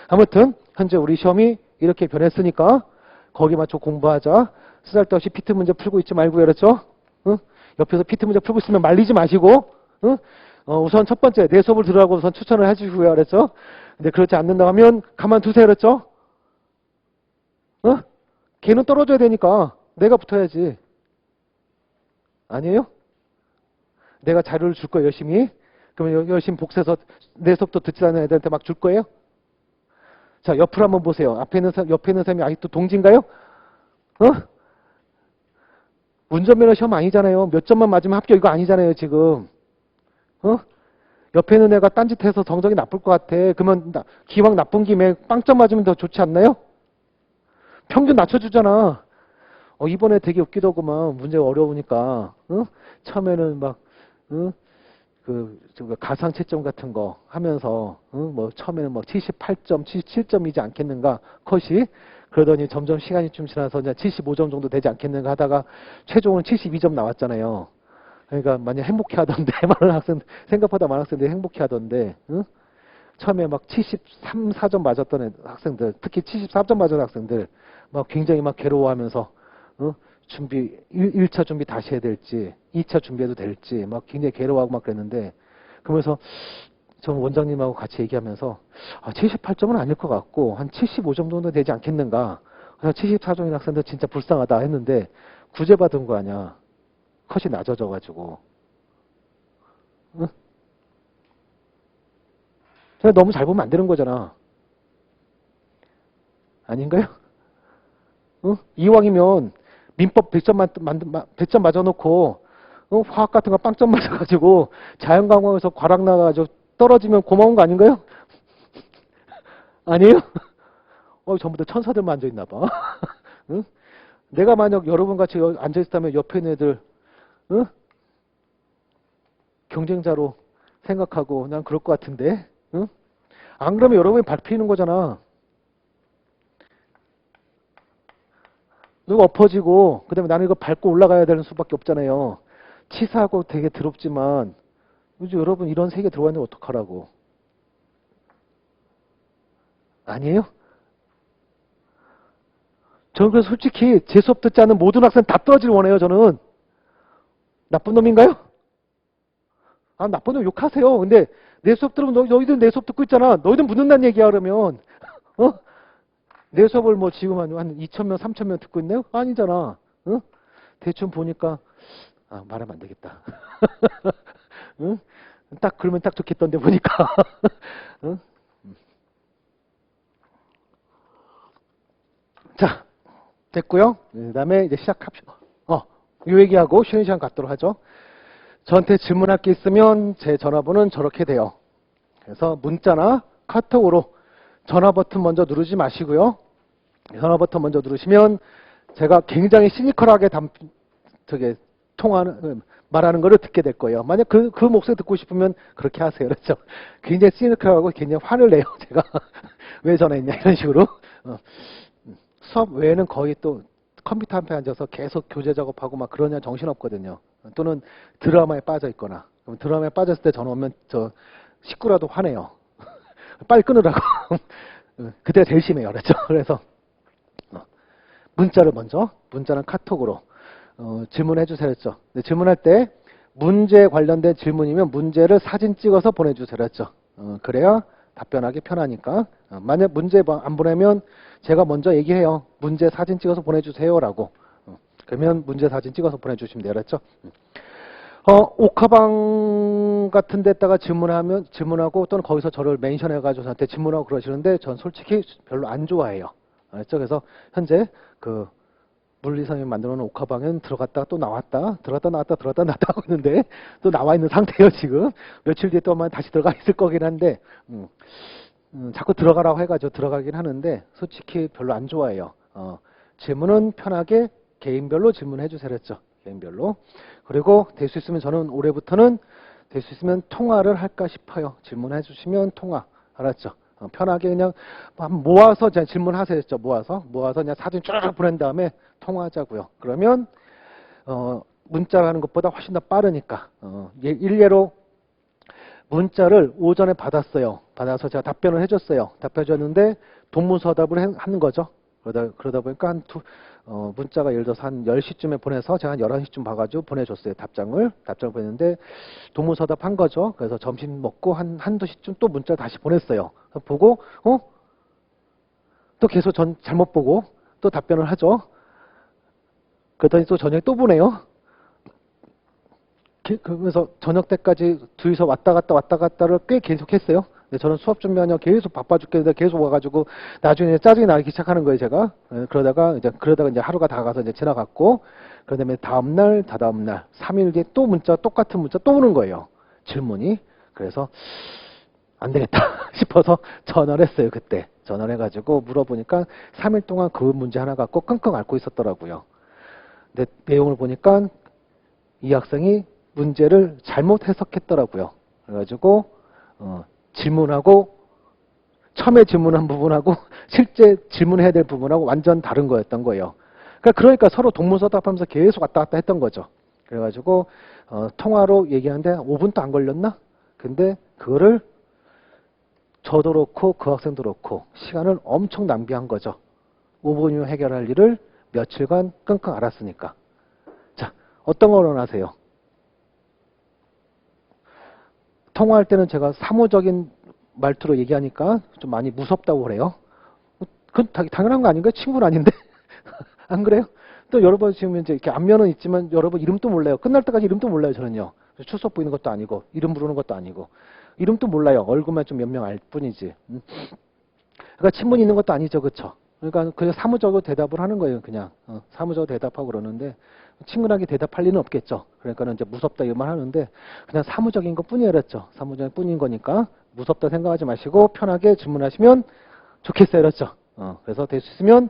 아무튼 현재 우리 시험이 이렇게 변했으니까 거기 맞춰 공부하자. 쓰잘데없이 피트 문제 풀고 있지 말고요. 그렇죠? 옆에서 피트 문제 풀고 있으면 말리지 마시고 우선 첫 번째 내 수업을 들으라고 우선 추천을 해주시고요. 그랬죠? 근데 그렇지 않는다 하면 가만두세요. 그랬죠? 걔는 떨어져야 되니까 내가 붙어야지. 아니에요? 내가 자료를 줄 거예요. 열심히. 그러면 열심히 복사해서 내 수업도 듣지 않는 애들한테 막 줄 거예요? 자, 옆으로 한번 보세요. 옆에 있는 사람이 아직도 동지인가요? 운전면허 시험 아니잖아요. 몇 점만 맞으면 합격 이거 아니잖아요. 지금. 옆에 있는 애가 딴짓해서 성적이 나쁠 것 같아. 그러면 기왕 나쁜 김에 빵점 맞으면 더 좋지 않나요? 평균 낮춰주잖아. 이번에 되게 웃기더구만. 문제가 어려우니까. 처음에는 막 가상 채점 같은 거 하면서 뭐 처음에는 뭐 78점, 77점이지 않겠는가 컷이. 그러더니 점점 시간이 좀 지나서 이제 75점 정도 되지 않겠는가 하다가 최종은 72점 나왔잖아요. 그러니까 많이 행복해하던데 많은 학생 생각보다 많은 학생들이 행복해하던데 처음에 막 73, 4점 맞았던 학생들 특히 74점 맞은 학생들 막 굉장히 막 괴로워하면서 준비 1차 준비 다시 해야 될지 2차 준비해도 될지 막 굉장히 괴로워하고 막 그랬는데 그러면서 전 원장님하고 같이 얘기하면서 78점은 아닐 것 같고 한 75점 정도 되지 않겠는가. 그래서 74점인 학생들 진짜 불쌍하다 했는데 구제받은 거 아니야. 컷이 낮아져가지고. 응? 제가 너무 잘 보면 안 되는 거잖아. 아닌가요? 응? 이왕이면 민법 100점 맞아놓고 화학 같은 거 빵점 맞아가지고 자연광학에서 과락 나가지고 떨어지면 고마운 거 아닌가요? 아니에요? 전부 다 천사들만 앉아있나 봐. 응? 내가 만약 여러분 같이 앉아있다면 옆에 있는 애들 응? 경쟁자로 생각하고 난 그럴 것 같은데 응? 안 그러면 여러분이 밟히는 거잖아. 누가 엎어지고 그다음에 나는 이거 밟고 올라가야 되는 수밖에 없잖아요. 치사하고 되게 더럽지만 요즘 여러분 이런 세계 들어와 있는데 어떡하라고. 아니에요? 저는 그래서 솔직히 제 수업 듣지 않는 모든 학생 다 떨어지길 원해요. 저는. 나쁜 놈인가요? 아, 나쁜 놈 욕하세요. 근데 내 수업 들으면 너희들 내 수업 듣고 있잖아. 너희들 묻는다는 얘기야 그러면. 어? 내 수업을 뭐 지금 한 2,000명, 3,000명 듣고 있네요? 아니잖아. 어? 대충 보니까 말하면 안 되겠다. 응? 딱 그러면 딱 좋겠던데 보니까. 응? 자, 됐고요. 그 다음에 이제 시작합시다. 이 얘기하고 쉬는 시간 갖도록 하죠. 저한테 질문할 게 있으면 제 전화번호는 저렇게 돼요. 그래서 문자나 카톡으로 전화 버튼 먼저 누르지 마시고요. 전화 버튼 먼저 누르시면 제가 굉장히 시니컬하게 말하는 거를 듣게 될 거예요. 만약 그 목소리 듣고 싶으면 그렇게 하세요. 그렇죠? 굉장히 시니컬하고 굉장히 화를 내요. 제가 왜 전화했냐 이런 식으로. 수업 외에는 거의 또 컴퓨터 앞에 앉아서 계속 교재 작업하고 막 그러냐 정신없거든요. 또는 드라마에 빠져 있거나. 그럼 드라마에 빠졌을 때 전화 오면 저 식구라도 화내요. 빨리 끊으라고. 그때가 제일 심해요. 그렇죠? 그래서 문자를 먼저, 문자는 카톡으로 질문해 주세요. 그랬죠? 질문할 때 문제 관련된 질문이면 문제를 사진 찍어서 보내주세요. 그랬죠? 그래야 답변하기 편하니까. 만약 문제 안 보내면 제가 먼저 얘기해요. 문제 사진 찍어서 보내주세요라고. 그러면 문제 사진 찍어서 보내주시면 돼요. 그랬죠? 옥화방 같은 데다가 질문하고 또는 거기서 저를 멘션해가지고 저한테 질문하고 그러시는데 전 솔직히 별로 안 좋아해요. 알았죠? 그래서 현재 그 물리선생님이 만들어 놓은 옥화방엔 들어갔다가 또 나왔다, 들어갔다 나왔다, 들어갔다 나왔다 하고 있는데 또 나와 있는 상태예요, 지금. 며칠 뒤에 또 아마 다시 들어가 있을 거긴 한데, 자꾸 들어가라고 해가지고 들어가긴 하는데, 솔직히 별로 안 좋아해요. 질문은 편하게 개인별로 질문해 주세요, 그랬죠. 개인별로. 그리고 될 수 있으면 저는 올해부터는 될 수 있으면 통화를 할까 싶어요. 질문해 주시면 통화. 알았죠? 편하게 그냥 모아서 그냥 질문하세요. 모아서 그냥 사진 쭉 보낸 다음에 통화하자고요. 그러면 문자를 하는 것보다 훨씬 더 빠르니까. 일례로 문자를 오전에 받았어요. 받아서 제가 답변을 해줬어요. 답변해 줬는데 동문서답을 하는 거죠. 그러다 보니까 문자가 예를 들어서 한 10시쯤에 보내서 제가 한 11시쯤 봐가지고 보내줬어요. 답장을 보냈는데 동문서답 한 거죠. 그래서 점심 먹고 한두 시쯤 또 문자를 다시 보냈어요. 보고 또 계속 전 잘못 보고 또 답변을 하죠. 그러더니 또 저녁에 또 보내요. 그러면서 저녁 때까지 둘이서 왔다 갔다를 꽤 계속 했어요. 근데 저는 수업 준비하냐 계속 바빠 죽겠는데 계속 와가지고 나중에 짜증이 나기 시작하는 거예요, 제가. 그러다가 이제 하루가 다 가서 이제 지나갔고, 그 다음에 다음날, 다다음날, 3일 뒤에 또 똑같은 문자 또 오는 거예요. 질문이. 그래서 안 되겠다 싶어서 전화를 했어요, 그때. 전화를 해가지고 물어보니까 3일 동안 그 문제 하나 갖고 끙끙 앓고 있었더라고요. 근데 내용을 보니까 이 학생이 문제를 잘못 해석했더라고요. 그래가지고 질문하고 처음에 질문한 부분하고 실제 질문해야 될 부분하고 완전 다른 거였던 거예요. 그러니까 서로 동문서답하면서 계속 왔다 갔다 했던 거죠. 그래가지고 통화로 얘기하는데 5분도 안 걸렸나? 근데 그거를 저도 그렇고 그 학생도 그렇고 시간을 엄청 낭비한 거죠. 5분이면 해결할 일을 며칠간 끙끙 앓았으니까. 자, 어떤 걸 원하세요? 통화할 때는 제가 사무적인 말투로 얘기하니까 좀 많이 무섭다고 그래요. 그건 당연한 거 아닌가요? 친구는 아닌데. 안 그래요? 또 여러 번 지금 이제 이렇게 안면은 있지만 여러 번 이름도 몰라요. 끝날 때까지 이름도 몰라요, 저는요. 출석 보이는 것도 아니고, 이름 부르는 것도 아니고, 이름도 몰라요. 얼굴만 좀 몇 명 알 뿐이지. 그러니까 친분이 있는 것도 아니죠, 그쵸? 그러니까 그냥 사무적으로 대답을 하는 거예요, 그냥. 사무적으로 대답하고 그러는데, 친근하게 대답할 리는 없겠죠. 그러니까는 이제 무섭다 이말 하는데, 그냥 사무적인 것 뿐이에요, 그랬죠. 사무적인 뿐인 거니까, 무섭다 생각하지 마시고, 편하게 질문하시면 좋겠어요, 그랬죠. 그래서 될 수 있으면,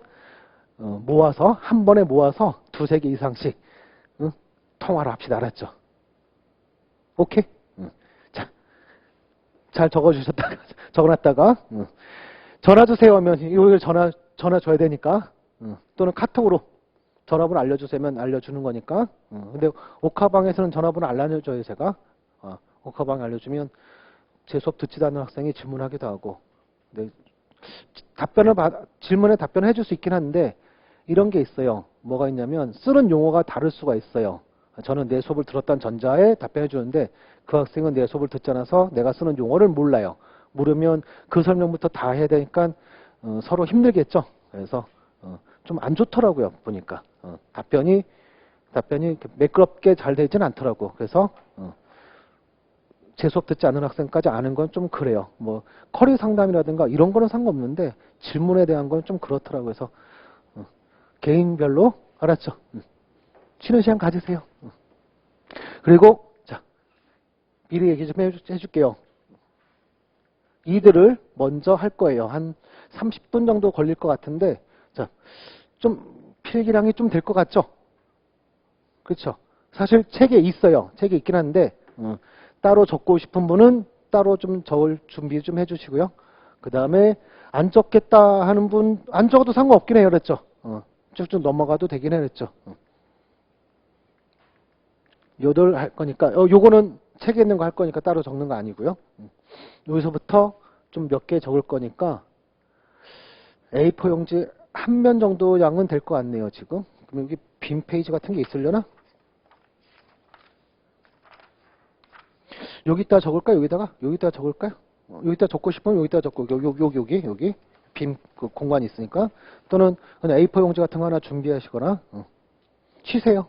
모아서, 한 번에 모아서 두세 개 이상씩, 통화를 합시다, 알았죠? 오케이? 자, 잘 적어놨다가, 전화 주세요 하면, 이거 전화 줘야 되니까, 또는 카톡으로 전화번호 알려주세요 하면 알려주는 거니까, 근데 오카방에서는 전화번호 안 알려줘요, 제가. 오카방 알려주면 제 수업 듣지도 않는 학생이 질문하기도 하고, 근데 질문에 답변을 해줄 수 있긴 한데, 이런 게 있어요. 뭐가 있냐면, 쓰는 용어가 다를 수가 있어요. 저는 내 수업을 들었다는 전자에 답변해 주는데, 그 학생은 내 수업을 듣지 않아서 내가 쓰는 용어를 몰라요. 모르면 그 설명부터 다 해야 되니까 서로 힘들겠죠. 그래서 좀 안 좋더라고요. 보니까 답변이 매끄럽게 잘 되지는 않더라고. 그래서 제 수업 듣지 않는 학생까지 아는 건 좀 그래요. 뭐 커리 상담이라든가 이런 거는 상관없는데 질문에 대한 건 좀 그렇더라고요. 그래서 개인별로 알았죠. 쉬는 시간 가지세요. 그리고 자 미리 얘기 좀 해줄게요. 이들을 먼저 할 거예요. 한 30분 정도 걸릴 것 같은데 자, 좀 필기량이 좀 될 것 같죠? 그렇죠? 사실 책에 있어요. 책에 있긴 한데 따로 적고 싶은 분은 따로 좀 적을 준비 좀 해주시고요. 그 다음에 안 적겠다 하는 분 안 적어도 상관없긴 해요. 그랬죠? 쭉쭉 넘어가도 되긴 해. 그랬죠? 요들 할 거니까 요거는 책에 있는 거 할 거니까 따로 적는 거 아니고요. 여기서부터 좀 몇 개 적을 거니까 A4 용지 한 면 정도 양은 될 것 같네요, 지금. 그럼 여기 빈 페이지 같은 게 있으려나? 여기다 적을까요? 여기다가 적을까요? 여기다 적고 싶으면 여기다 적고, 여기. 빈 그 공간이 있으니까. 또는 그냥 A4 용지 같은 거 하나 준비하시거나, 쉬세요.